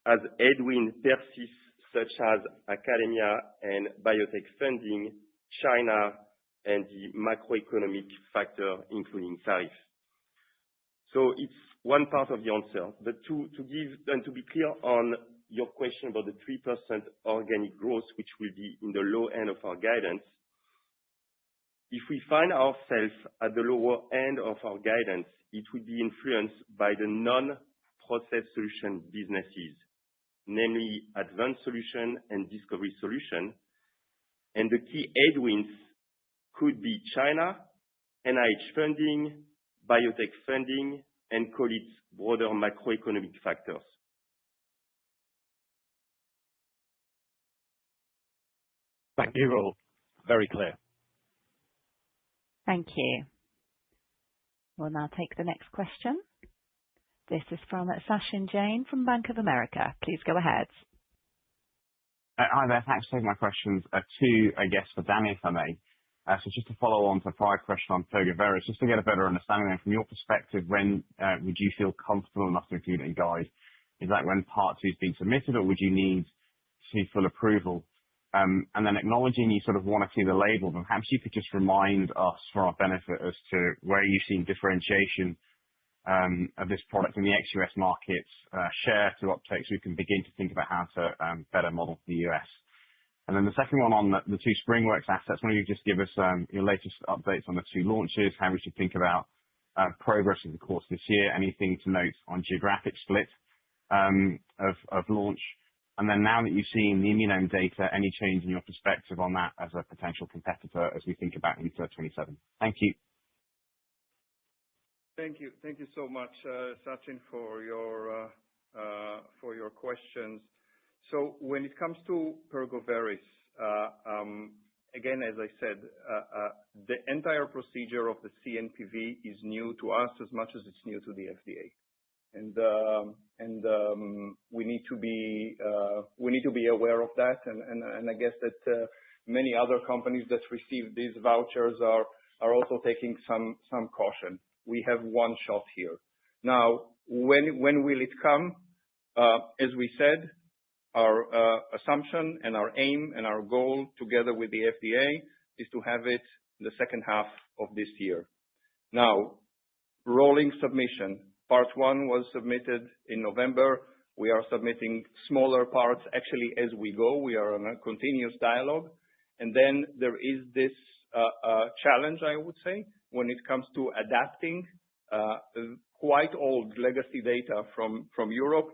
H: as headwind persists, such as academia and biotech funding, China, and the macroeconomic factor, including tariffs. So it's one part of the answer. But to give and to be clear on your question about the 3% organic growth, which will be in the low end of our guidance, if we find ourselves at the lower end of our guidance, it will be influenced by the non-Process Solutions businesses, namely Advanced Solutions and Discovery Solutions. And the key headwinds could be China, NIH funding, biotech funding, and call it broader macroeconomic factors.
K: Thank you all. Very clear.
A: Thank you. We'll now take the next question. This is from Sachin Jain from Bank of America. Please go ahead.
L: Hi there. Thanks for taking my questions. Two, I guess, for Danny, if I may. So just to follow on to a prior question on Pergoveris, just to get a better understanding then, from your perspective, when would you feel comfortable enough to include it in guide? Is that when Part 2 has been submitted, or would you need to see full approval? And then acknowledging you sort of want to see the label, but perhaps you could just remind us for our benefit as to where you've seen differentiation of this product in the ex-US markets, share to uptake, so we can begin to think about how to better model the US. And then the second one on the two SpringWorks assets, why don't you just give us your latest updates on the two launches, how we should think about progress in the course of this year, anything to note on geographic split of launch. And then now that you've seen the Immunome data, any change in your perspective on that as a potential competitor as we think about into 27? Thank you.
J: Thank you. Thank you so much, Sachin, for your questions. So when it comes to Pergoveris, again, as I said, the entire procedure of the CNPV is new to us as much as it's new to the FDA. And we need to be aware of that. And I guess that many other companies that receive these vouchers are also taking some caution. We have one shot here. Now, when will it come? As we said, our assumption and our aim and our goal together with the FDA is to have it in the second half of this year. Now, rolling submission. Part 1 was submitted in November. We are submitting smaller parts actually as we go. We are on a continuous dialogue. And then there is this challenge, I would say, when it comes to adapting quite old legacy data from Europe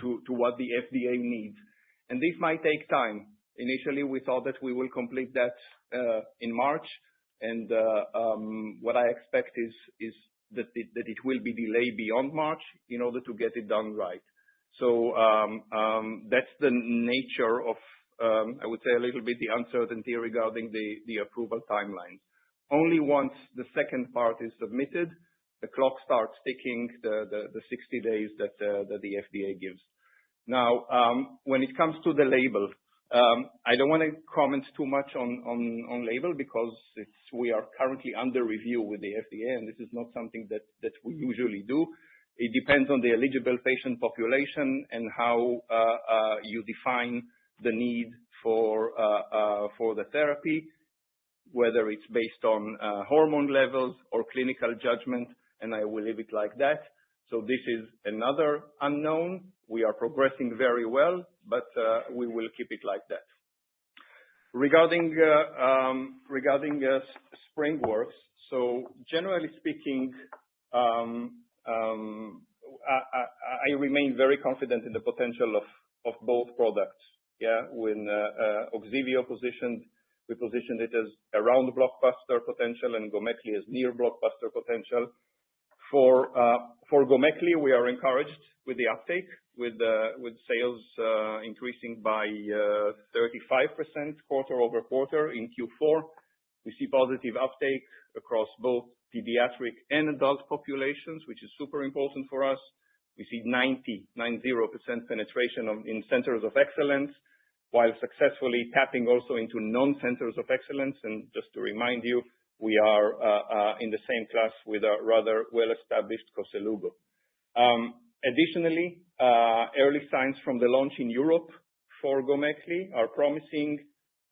J: to what the FDA needs. And this might take time. Initially, we thought that we will complete that in March, and what I expect is that it will be delayed beyond March in order to get it done right. So that's the nature of, I would say, a little bit the uncertainty regarding the approval timelines. Only once the second part is submitted, the clock starts ticking the 60 days that the FDA gives. Now, when it comes to the label, I don't want to comment too much on label because we are currently under review with the FDA, and this is not something that we usually do. It depends on the eligible patient population and how you define the need for the therapy, whether it's based on hormone levels or clinical judgment, and I will leave it like that. So this is another unknown. We are progressing very well, but we will keep it like that. Regarding SpringWorks, so generally speaking, I remain very confident in the potential of both products. Yeah, when Ogsiveo we positioned it as around blockbuster potential and Gomekli as near blockbuster potential. For Gomekli, we are encouraged with the uptake, with sales increasing by 35% quarter over quarter in Q4. We see positive uptake across both pediatric and adult populations, which is super important for us. We see 90% penetration in centers of excellence, while successfully tapping also into non-centers of excellence. And just to remind you, we are in the same class with a rather well-established Koselugo. Additionally, early signs from the launch in Europe for Gomekli are promising,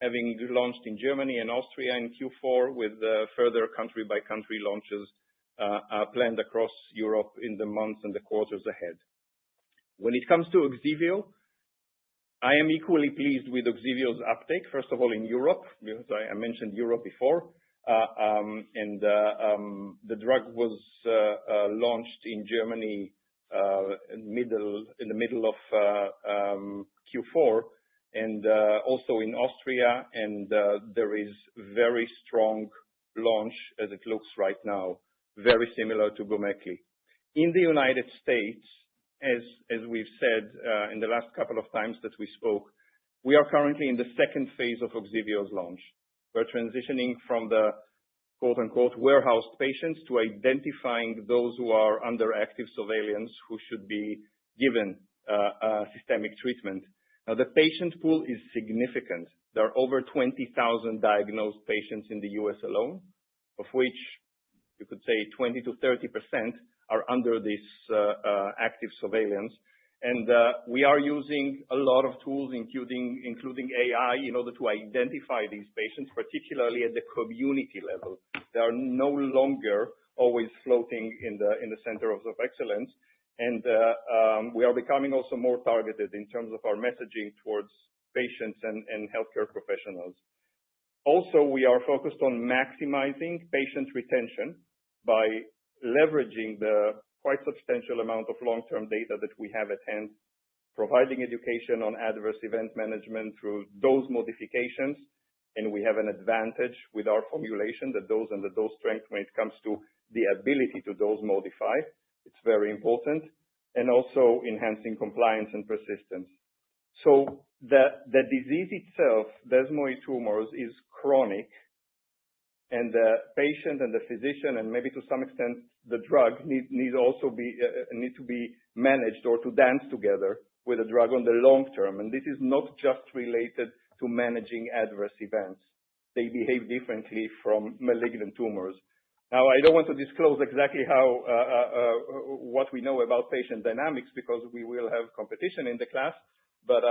J: having launched in Germany and Austria in Q4 with further country-by-country launches planned across Europe in the months and the quarters ahead. When it comes to Ogsiveo, I am equally pleased with Ogsiveo's uptake, first of all in Europe, because I mentioned Europe before. And the drug was launched in Germany in the middle of Q4, and also in Austria, and there is very strong launch as it looks right now, very similar to Gomekli. In the United States, as we've said in the last couple of times that we spoke, we are currently in the second phase of Ogsiveo's launch. We're transitioning from the quote-unquote warehoused patients to identifying those who are under active surveillance who should be given systemic treatment. Now, the patient pool is significant. There are over 20,000 diagnosed patients in the US alone, of which you could say 20 to 30% are under this active surveillance. And we are using a lot of tools, including AI, in order to identify these patients, particularly at the community level. They are no longer always floating in the center of excellence. And we are becoming also more targeted in terms of our messaging towards patients and healthcare professionals. Also, we are focused on maximizing patient retention by leveraging the quite substantial amount of long-term data that we have at hand, providing education on adverse event management through dose modifications. And we have an advantage with our formulation, the dose and the dose strength when it comes to the ability to dose modify. It's very important. And also enhancing compliance and persistence. So the disease itself, desmoid tumors, is chronic. And the patient and the physician, and maybe to some extent the drug, need to be managed or to dance together with a drug on the long term. And this is not just related to managing adverse events. They behave differently from malignant tumors. Now, I don't want to disclose exactly what we know about patient dynamics because we will have competition in the class, but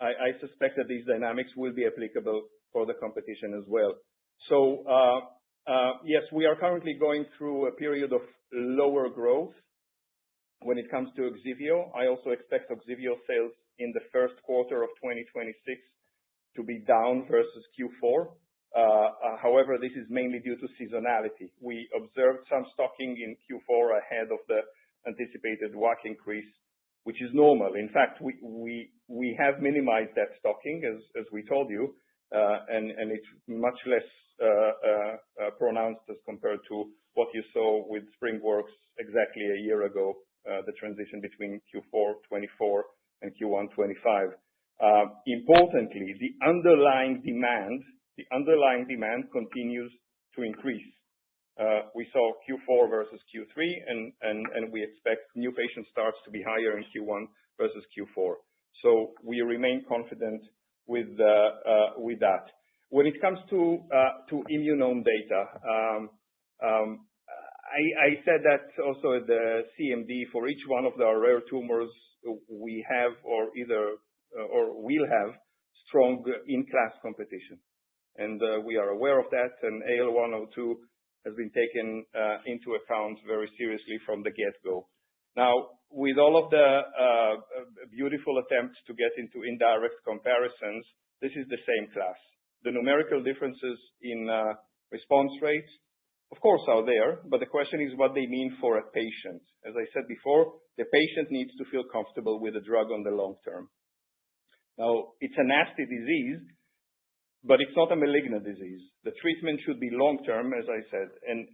J: I suspect that these dynamics will be applicable for the competition as well. So, yes, we are currently going through a period of lower growth when it comes to Ogsiveo. I also expect Ogsiveo sales in the first quarter of 2026 to be down versus Q4. However, this is mainly due to seasonality. We observed some stocking in Q4 ahead of the anticipated WAC increase, which is normal. In fact, we have minimized that stocking, as we told you, and it's much less pronounced as compared to what you saw with SpringWorks exactly a year ago, the transition between Q4 24 and Q1 25. Importantly, the underlying demand continues to increase. We saw Q4 versus Q3, and we expect new patient starts to be higher in Q1 versus Q4. So we remain confident with that. When it comes to immunome data, I said that also at the CMD. For each one of the rare tumors, we have or will have strong in-class competition, and we are aware of that. And AL102 has been taken into account very seriously from the get-go. Now, with all of the beautiful attempts to get into indirect comparisons, this is the same class. The numerical differences in response rates, of course, are there, but the question is what they mean for a patient. As I said before, the patient needs to feel comfortable with the drug on the long term. Now, it's a nasty disease, but it's not a malignant disease. The treatment should be long-term, as I said, and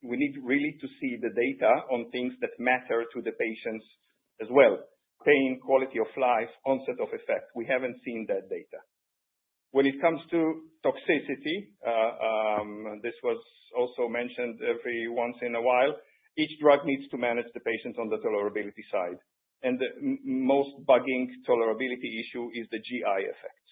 J: we need really to see the data on things that matter to the patients as well. Pain, quality of life, onset of effect. We haven't seen that data. When it comes to toxicity, this was also mentioned every once in a while, each drug needs to manage the patient on the tolerability side. And the most bugging tolerability issue is the GI effects.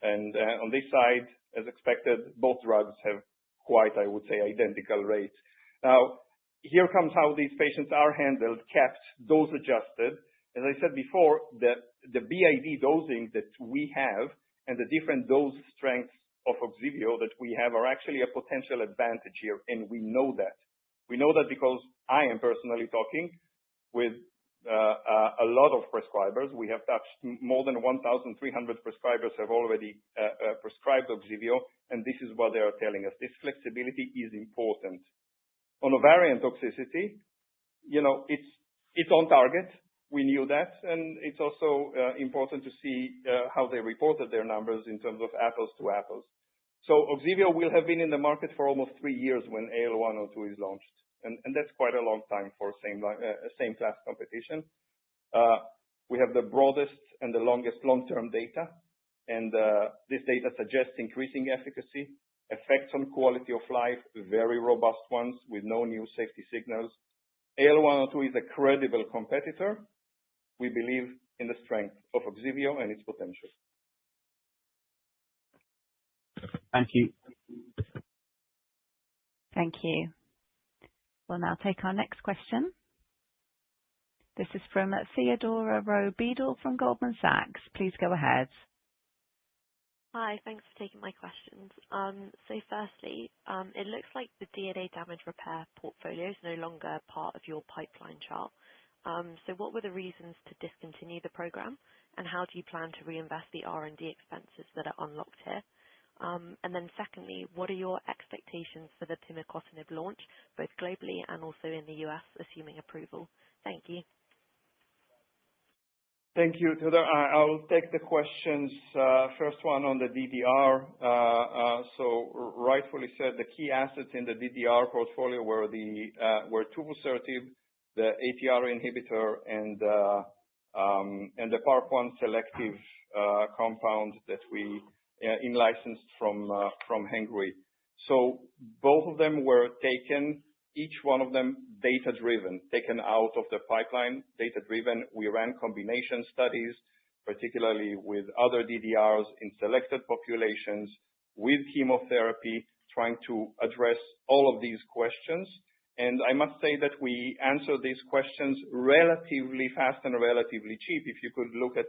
J: And on this side, as expected, both drugs have quite, I would say, identical rates. Now, here comes how these patients are handled, kept, dose adjusted. As I said before, the BID dosing that we have and the different dose strengths of Ogsiveo that we have are actually a potential advantage here, and we know that. We know that because I am personally talking with a lot of prescribers. We have touched more than 1,300 prescribers have already prescribed Ogsiveo, and this is what they are telling us. This flexibility is important. On ovarian toxicity, it's on target. We knew that, and it's also important to see how they reported their numbers in terms of apples to apples. So Ogsiveo will have been in the market for almost 3 years when AL102 is launched. And that's quite a long time for same class competition. We have the broadest and the longest long-term data, and this data suggests increasing efficacy, effects on quality of life, very robust ones with no new safety signals. AL102 is a credible competitor. We believe in the strength of Ogsiveo and its potential.
L: Thank you.
A: Thank you. We'll now take our next question. This is from Theodora Rowe-Beadle from Goldman Sachs. Please go ahead.
M: Hi, thanks for taking my questions. So firstly, it looks like the DNA damage repair portfolio is no longer part of your pipeline chart. So what were the reasons to discontinue the program, and how do you plan to reinvest the R&D expenses that are unlocked here? And then secondly, what are your expectations for the pimicotinib launch, both globally and also in the US, assuming approval? Thank you.
J: Thank you, Theodora. I'll take the questions. First one on the DDR. So rightfully said, the key assets in the DDR portfolio were tuvusertib, the ATR inhibitor, and the PARP1 selective compound that we in-licensed from Hengrui. So both of them were taken, each one of them data-driven, taken out of the pipeline, data-driven. We ran combination studies, particularly with other DDRs in selected populations with chemotherapy, trying to address all of these questions. And I must say that we answer these questions relatively fast and relatively cheap. If you could look at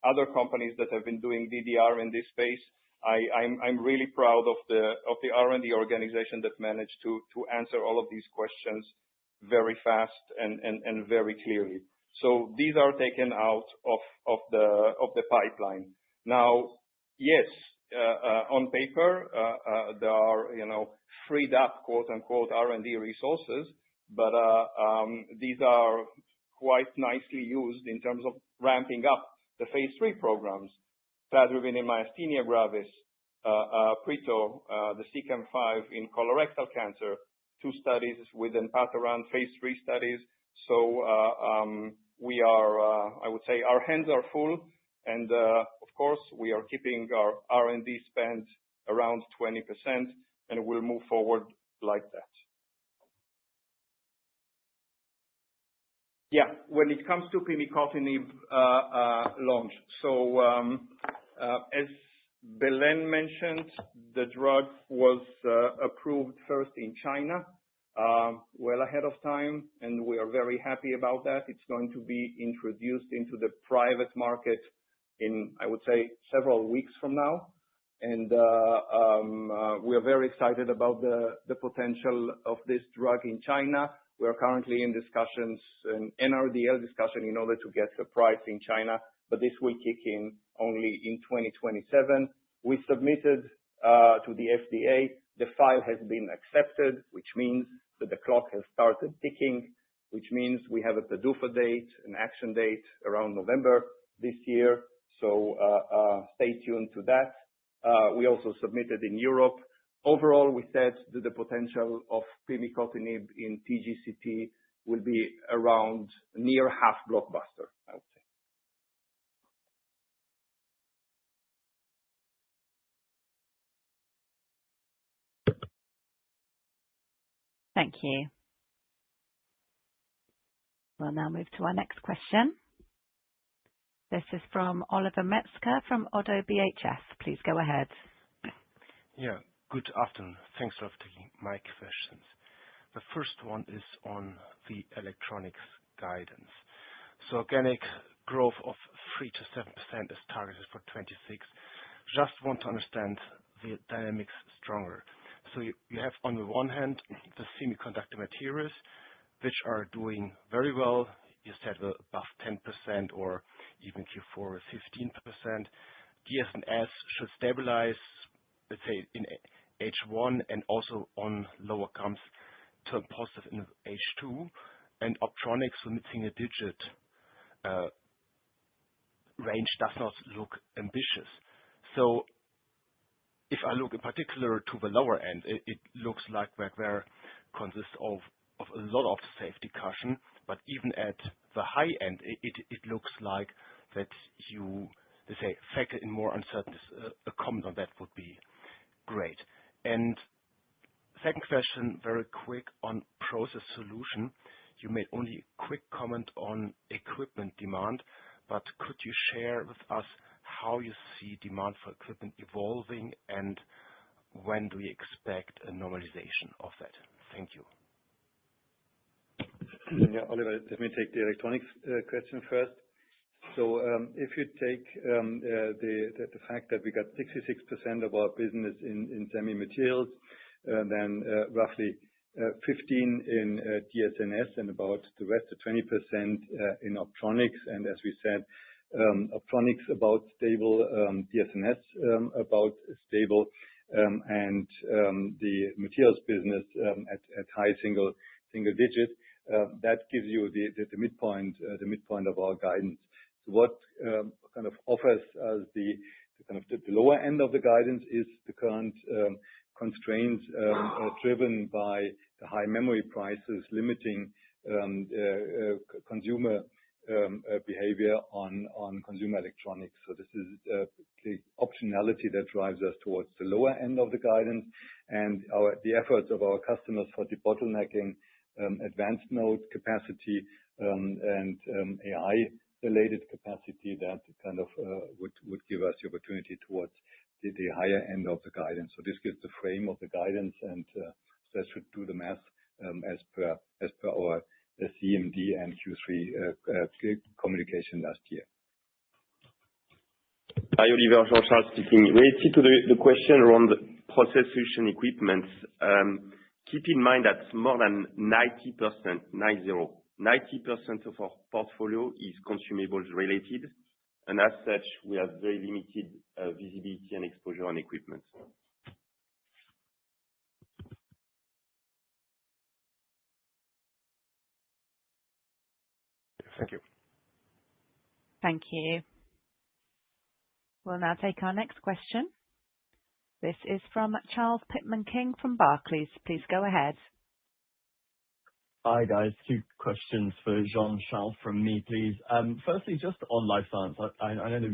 J: other companies that have been doing DDR in this space, I'm really proud of the R&D organization that managed to answer all of these questions very fast and very clearly. So these are taken out of the pipeline. Now, yes, on paper there are freed up quote unquote R&D resources but these are quite nicely used in terms of ramping up the phase 3 programs. Cladribine in myasthenia gravis, Prito, the CEACAM5 in colorectal cancer, 2 studies with Enpatoran, phase 3 studies. So we are, I would say, our hands are full, and of course we are keeping our R&D spend around 20%, and we'll move forward like that. Yeah, when it comes to pimicotinib launch, so as Belén mentioned, the drug was approved first in China, well ahead of time, and we are very happy about that. It's going to be introduced into the private market in, I would say, several weeks from now. And we are very excited about the potential of this drug in China. We are currently in discussions, an NRDL discussion, in order to get the price in China, but this will kick in only in 2027. We submitted to the FDA. The file has been accepted, which means that the clock has started ticking, which means we have a PDUFA date, an action date around November this year. So stay tuned to that. We also submitted in Europe. Overall, we said that the potential of pimicotinib in TGCT will be around near half blockbuster, I would say.
A: Thank you. We'll now move to our next question. This is from Oliver Metzger from ODDO BHF. Please go ahead.
N: Yeah, good afternoon. Thanks for taking my questions. The first one is on the electronics guidance. So organic growth of 3 to 7% is targeted for 26. Just want to understand the dynamics stronger. So you have, on the one hand, the semiconductor materials, which are doing very well. You said above 10% or even Q4 with 15%. DS&S should stabilize, let's say, in H1 and also on lower comps, turn positive in H2. And optronics with mid-single-digit range does not look ambitious. So if I look in particular to the lower end, it looks like there consists of a lot of safety cushion, but even at the high end, it looks like that you, let's say, factor in more uncertainties. A comment on that would be great. And second question, very quick on process solution. You made only a quick comment on equipment demand, but could you share with us how you see demand for equipment evolving and when do you expect a normalization of that? Thank you.
E: Yeah, Oliver, let me take the electronics question first. So if you take the fact that we got 66% of our business in semi-materials, then roughly 15 in DS&S and about the rest of 20% in optronics. And as we said, optronics about stable, DS&S about stable, and the materials business at high single digit. That gives you the midpoint of our guidance. So what kind of offers us the lower end of the guidance is the current constraints driven by the high memory prices limiting consumer behavior on consumer electronics. So this is the optionality that drives us towards the lower end of the guidance, and the efforts of our customers for debottlenecking advanced node capacity and AI-related capacity that kind of would give us the opportunity towards the higher end of the guidance. So this gives the frame of the guidance, and that should do the math as per our CMD and Q3 communication last year.
H: Hi, Oliver, Jean-Charles speaking. Related to the question around process solution equipment, keep in mind that more than 90% of our portfolio is consumables related, and as such, we have very limited visibility and exposure on equipment.
N: Thank you.
A: Thank you. We'll now take our next question. This is from Charles Pitman-King from Barclays. Please go ahead.
O: Hi, guys. Two questions for Jean-Charles from me, please. Firstly, just on life science, I know that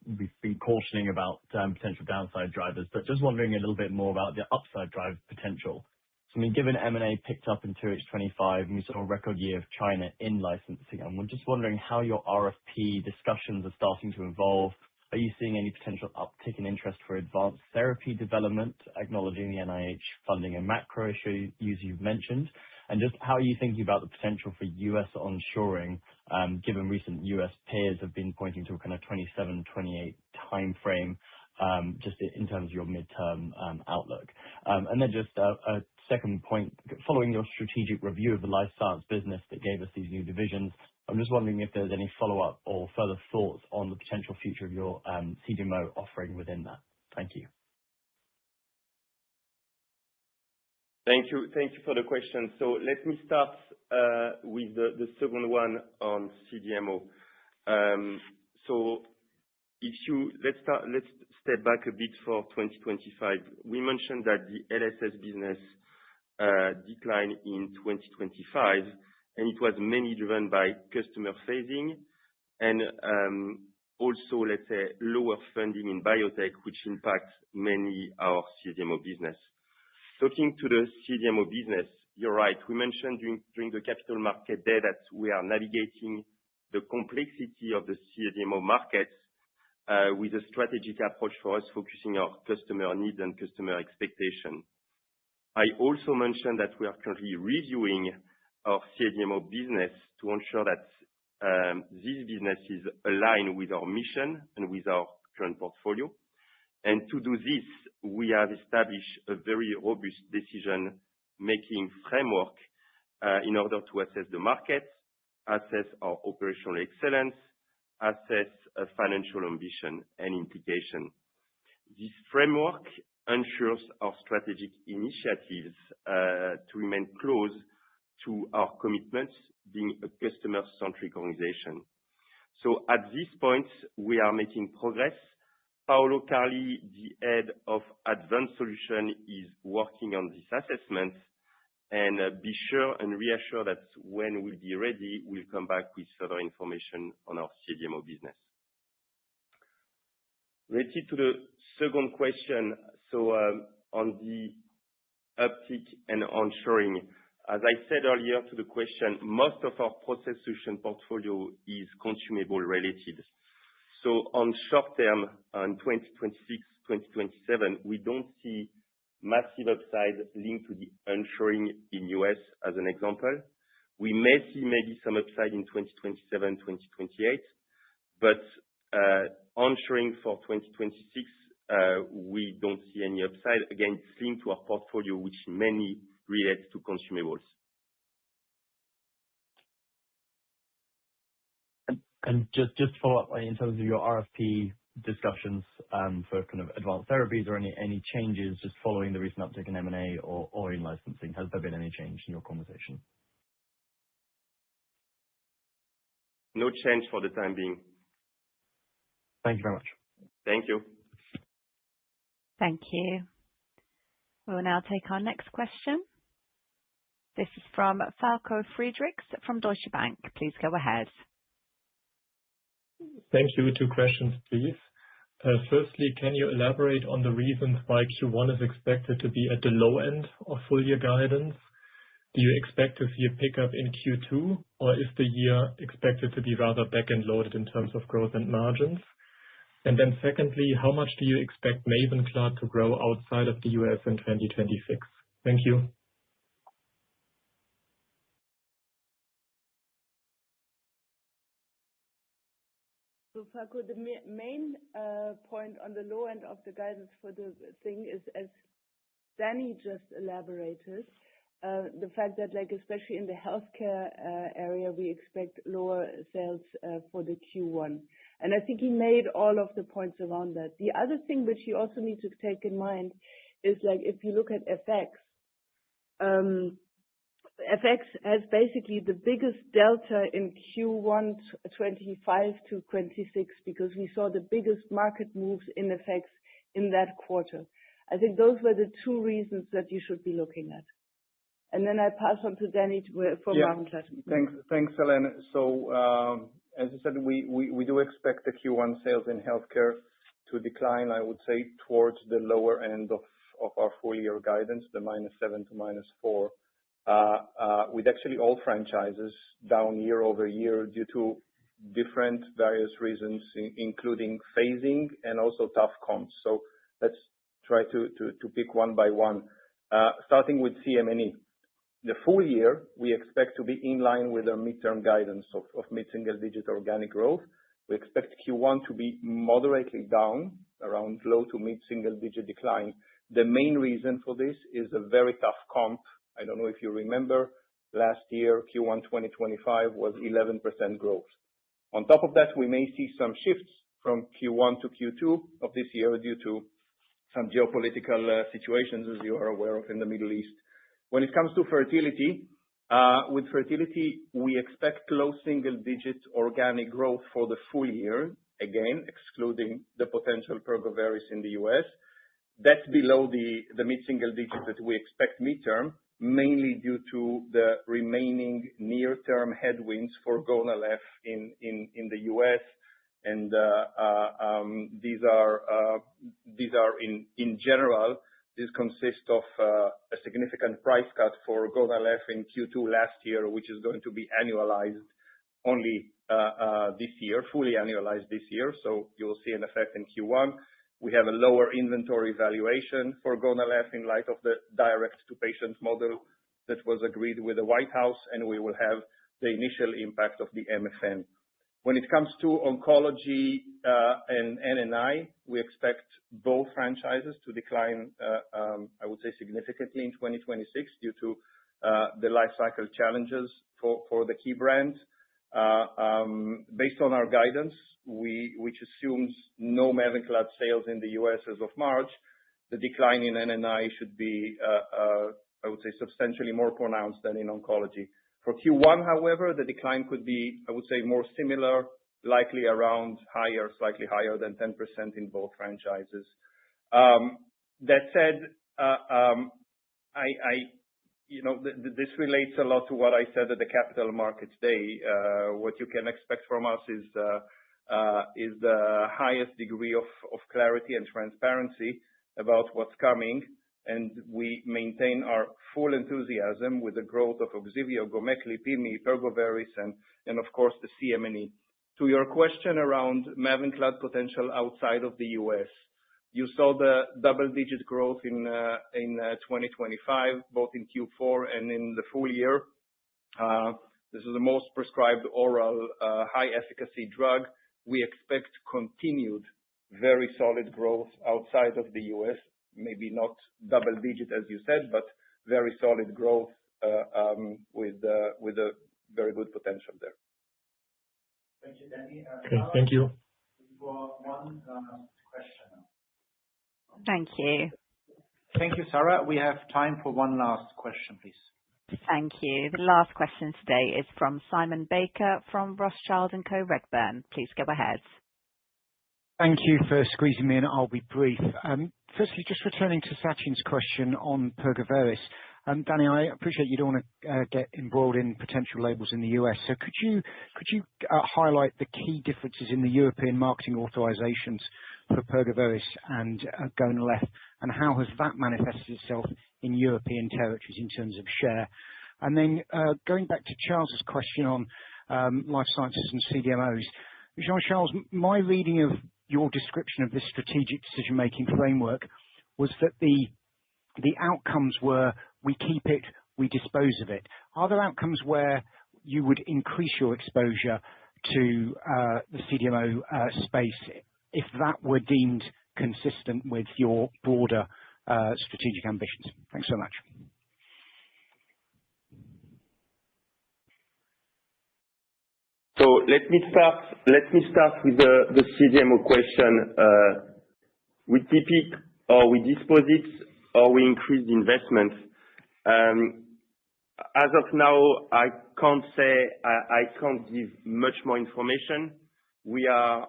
O: we've been cautioning about potential downside drivers, but just wondering a little bit more about the upside drive potential. So, I mean, given M&A picked up in 2H25 and we saw a record year of China in licensing, I'm just wondering how your RFP discussions are starting to evolve. Are you seeing any potential uptick in interest for advanced therapy development, acknowledging the NIH funding and macro issues you've mentioned? And just how are you thinking about the potential for US onshoring, given recent US peers have been pointing to a kind of 27, 28 timeframe, just in terms of your midterm outlook? And then just a second point, following your strategic review of the life science business that gave us these new divisions, I'm just wondering if there's any follow-up or further thoughts on the potential future of your CDMO offering within that. Thank you.
H: Thank you for the question. So let me start with the second one on CDMO. So let's step back a bit for 2025. We mentioned that the LSS business declined in 2025, and it was mainly driven by customer phasing and also, let's say, lower funding in biotech, which impacts mainly our CDMO business. Talking to the CDMO business, you're right. We mentioned during the capital market day that we are navigating the complexity of the CDMO market with a strategic approach for us, focusing on customer needs and customer expectation. I also mentioned that we are currently reviewing our CDMO business to ensure that this business is aligned with our mission and with our current portfolio. And to do this, we have established a very robust decision-making framework in order to assess the market, assess our operational excellence, assess financial ambition and implication. This framework ensures our strategic initiatives to remain close to our commitments, being a customer-centric organization. So at this point, we are making progress. Paolo Carli, the head of Advanced Solutions, is working on this assessment, and be sure and reassure that when we'll be ready, we'll come back with further information on our CDMO business. Related to the second question, so on the uptick and onshoring, as I said earlier to the question, most of our process solution portfolio is consumable related. So on short term, on 2026, 2027, we don't see massive upside linked to the onshoring in US as an example. We may see maybe some upside in 2027, 2028, but onshoring for 2026, we don't see any upside. Again, it's linked to our portfolio, which mainly relates to consumables.
O: And just to follow up, in terms of your RFP discussions for kind of advanced therapies or any changes just following the recent uptick in M&A or in licensing, has there been any change in your conversation?
H: No change for the time being.
O: Thank you very much.
H: Thank you.
A: Thank you. We will now take our next question. This is from Falko Friedrichs from Deutsche Bank. Please go ahead.
P: Thank you. Two questions, please. Firstly, can you elaborate on the reasons why Q1 is expected to be at the low end of full year guidance? Do you expect to see a pickup in Q2, or is the year expected to be rather back-end loaded in terms of growth and margins? And then secondly, how much do you expect Mavenclad to grow outside of the US in 2026? Thank you.
D: So, Falko, the main point on the low end of the guidance for the thing is, as Danny just elaborated, the fact that, like, especially in the healthcare area, we expect lower sales for the Q1. And I think he made all of the points around that. The other thing which you also need to take in mind is, like, if you look at FX, FX has basically the biggest delta in Q1 25 to 26 because we saw the biggest market moves in FX in that quarter. I think those were the two reasons that you should be looking at. And then I pass on to Danny for Mavenclad.
J: Thanks, Helen. So, as I said, we do expect the Q1 sales in healthcare to decline, I would say, towards the lower end of our full year guidance, the -7 to -4, with actually all franchises down year-over-year due to different various reasons, including phasing and also tough comps. So let's try to pick one by one. Starting with CM&E. The full year, we expect to be in line with our midterm guidance of mid-single digit organic growth. We expect Q1 to be moderately down, around low to mid-single digit decline. The main reason for this is a very tough comp. I don't know if you remember, last year, Q1 2025 was 11% growth. On top of that, we may see some shifts from Q1 to Q2 of this year due to some geopolitical situations, as you are aware of, in the Middle East. When it comes to fertility, with fertility, we expect low single-digit organic growth for the full year, again, excluding the potential Pergoveris in the U.S. That's below the mid-single digit that we expect midterm, mainly due to the remaining near-term headwinds for Gonal-f in the U.S. And these are in general. This consists of a significant price cut for Gonal-f in Q2 last year, which is going to be annualized only this year, fully annualized this year. So you will see an effect in Q1. We have a lower inventory valuation for Gonal-f in light of the direct-to-patient model that was agreed with the White House, and we will have the initial impact of the MFN. When it comes to oncology and NNI, we expect both franchises to decline, I would say, significantly in 2026 due to the life cycle challenges for the key brands. Based on our guidance, which assumes no Mavenclad sales in the U.S. as of March, the decline in NNI should be, I would say, substantially more pronounced than in oncology. For Q1, however, the decline could be, I would say, more similar, likely around higher, slightly higher than 10% in both franchises. That said, this relates a lot to what I said at the Capital Markets Day. What you can expect from us is the highest degree of clarity and transparency about what's coming, and we maintain our full enthusiasm with the growth of Ogsiveo, Gomekli, Pimi, Pergoveris, and of course the CM&E. To your question around Mavenclad potential outside of the U.S., you saw the double-digit growth in 2025, both in Q4 and in the full year. This is the most prescribed oral high-efficacy drug. We expect continued very solid growth outside of the U.S., maybe not double-digit, as you said, but very solid growth with a very good potential there.
B: Thank you, Danny.
P: Okay, thank you.
B: For one question.
A: Thank you.
B: Thank you, Sarah. We have time for one last question, please.
A: Thank you. The last question today is from Simon Baker from Rothschild & Co Redburn. Please go ahead.
Q: Thank you for squeezing me in. I'll be brief. Firstly, just returning to Sachin's question on Pergoveris. Danny, I appreciate you don't want to get embroiled in potential labels in the US. So could you highlight the key differences in the European marketing authorizations for Pergoveris and Gonal-f, and how has that manifested itself in European territories in terms of share? And then going back to Charles's question on life sciences and CDMOs, Jean-Charles, my reading of your description of this strategic decision-making framework was that the outcomes were we keep it, we dispose of it. Are there outcomes where you would increase your exposure to the CDMO space if that were deemed consistent with your broader strategic ambitions? Thanks so much.
H: So let me start with the CDMO question. We keep it or we dispose it or we increase the investment. As of now, I can't give much more information. We are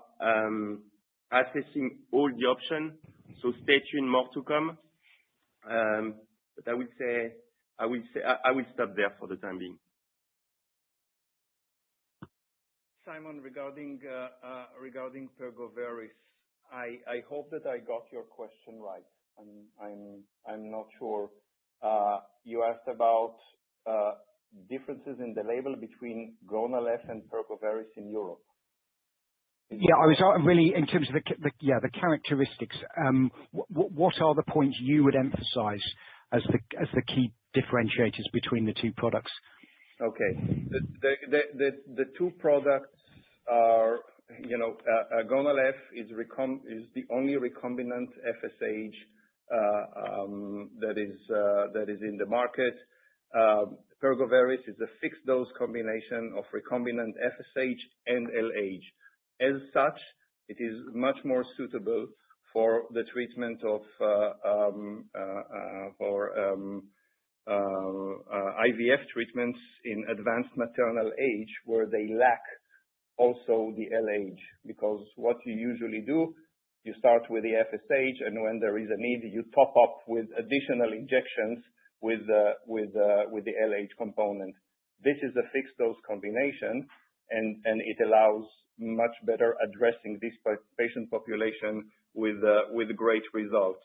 H: assessing all the options, so stay tuned, more to come. But I will stop there for the time being.
J: Simon, regarding Pergoveris, I hope that I got your question right. I'm not sure. You asked about differences in the label between Gonal-f and Pergoveris in Europe.
Q: Yeah, I was really in terms of the characteristics. What are the points you would emphasize as the key differentiators between the two products?
J: Okay. The two products are, Gonal-f is the only recombinant FSH that is in the market. Pergoveris is a fixed dose combination of recombinant FSH and LH. As such, it is much more suitable for the treatment of IVF treatments in advanced maternal age, where they lack also the LH. Because what you usually do, you start with the FSH, and when there is a need, you top up with additional injections with the LH component. This is a fixed dose combination, and it allows much better addressing this patient population with great results.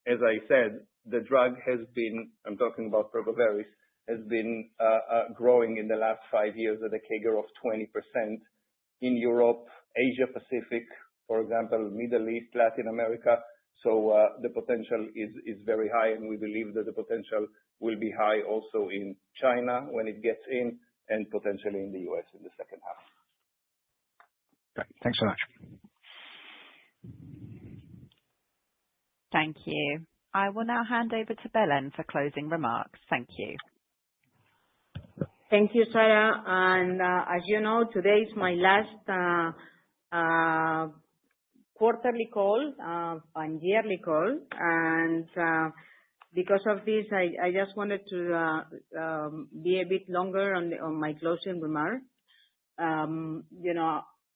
J: As I said, the drug has been, I'm talking about Pergoveris, has been growing in the last 5 years at a CAGR of 20% in Europe, Asia Pacific, for example, Middle East, Latin America. So the potential is very high, and we believe that the potential will be high also in China when it gets in, and potentially in the US in the second half.
Q: Great. Thanks so much.
A: Thank you. I will now hand over to Belén for closing remarks. Thank you.
C: Thank you, Sarah. And as you know, today is my last quarterly call and yearly call. And because of this, I just wanted to be a bit longer on my closing remarks.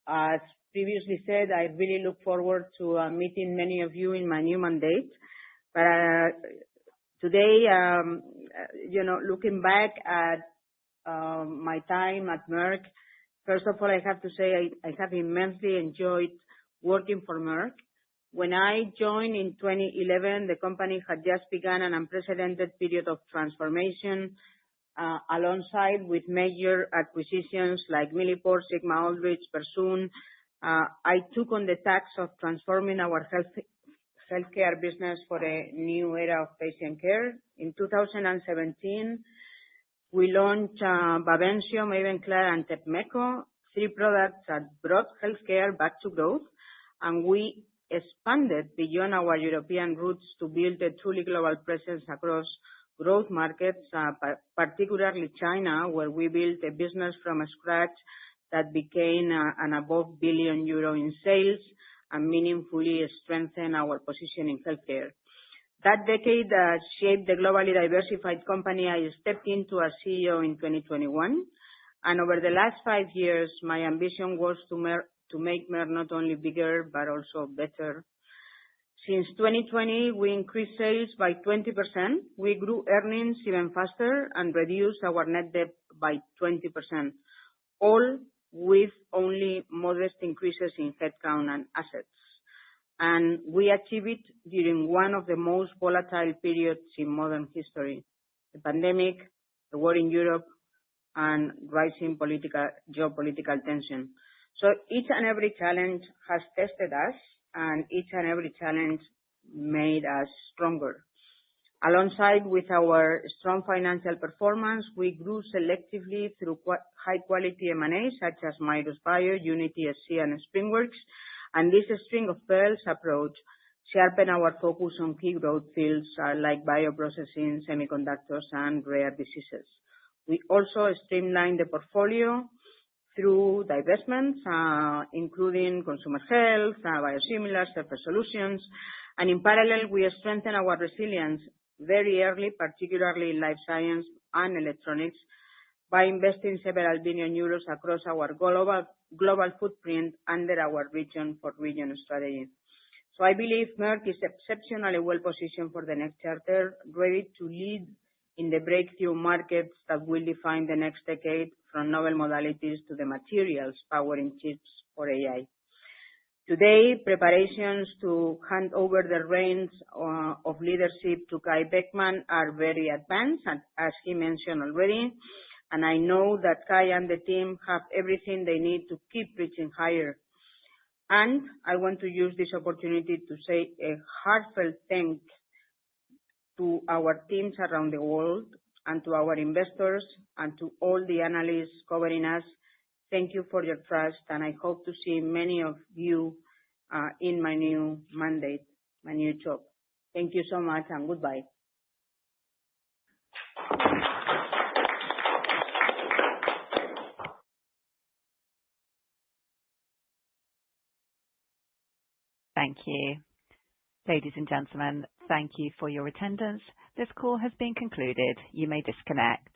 C: As previously said, I really look forward to meeting many of you in my new mandate. But today, looking back at my time at Merck, first of all, I have to say I have immensely enjoyed working for Merck. When I joined in 2011, the company had just begun an unprecedented period of transformation, alongside with major acquisitions like Millipore, Sigma-Aldrich, Versum. I took on the task of transforming our healthcare business for a new era of patient care. In 2017, we launched Bavencio, Mavenclad, and Tepmetko, 3 products that brought healthcare back to growth, and we expanded beyond our European roots to build a truly global presence across growth markets, particularly China, where we built a business from scratch that became an above €1 billion in sales and meaningfully strengthened our position in healthcare. That decade shaped the globally diversified company I stepped into as CEO in 2021. And over the last 5 years, my ambition was to make Merck not only bigger, but also better. Since 2020, we increased sales by 20%. We grew earnings even faster and reduced our net debt by 20%, all with only modest increases in headcount and assets. And we achieved it during one of the most volatile periods in modern history: the pandemic, the war in Europe, and rising geopolitical tension. So each and every challenge has tested us, and each and every challenge made us stronger. Alongside with our strong financial performance, we grew selectively through high-quality M&A, such as Mirus Bio, Unity SC, and SpringWorks. And this string of pearls approach sharpened our focus on key growth fields like bioprocessing, semiconductors, and rare diseases. We also streamlined the portfolio through divestments, including consumer health, biosimilars, surface solutions. And in parallel, we strengthened our resilience very early, particularly in life science and electronics, by investing several billion euros across our global footprint under our region for region strategy. So I believe Merck is exceptionally well positioned for the next chapter, ready to lead in the breakthrough markets that will define the next decade, from novel modalities to the materials powering chips for AI. Today, preparations to hand over the reins of leadership to Kai Beckmann are very advanced, as he mentioned already, and I know that Kai and the team have everything they need to keep reaching higher. And I want to use this opportunity to say a heartfelt thanks to our teams around the world and to our investors and to all the analysts covering us. Thank you for your trust, and I hope to see many of you in my new mandate, my new job. Thank you so much, and goodbye.
A: Thank you. Ladies and gentlemen, thank you for your attendance. This call has been concluded. You may disconnect.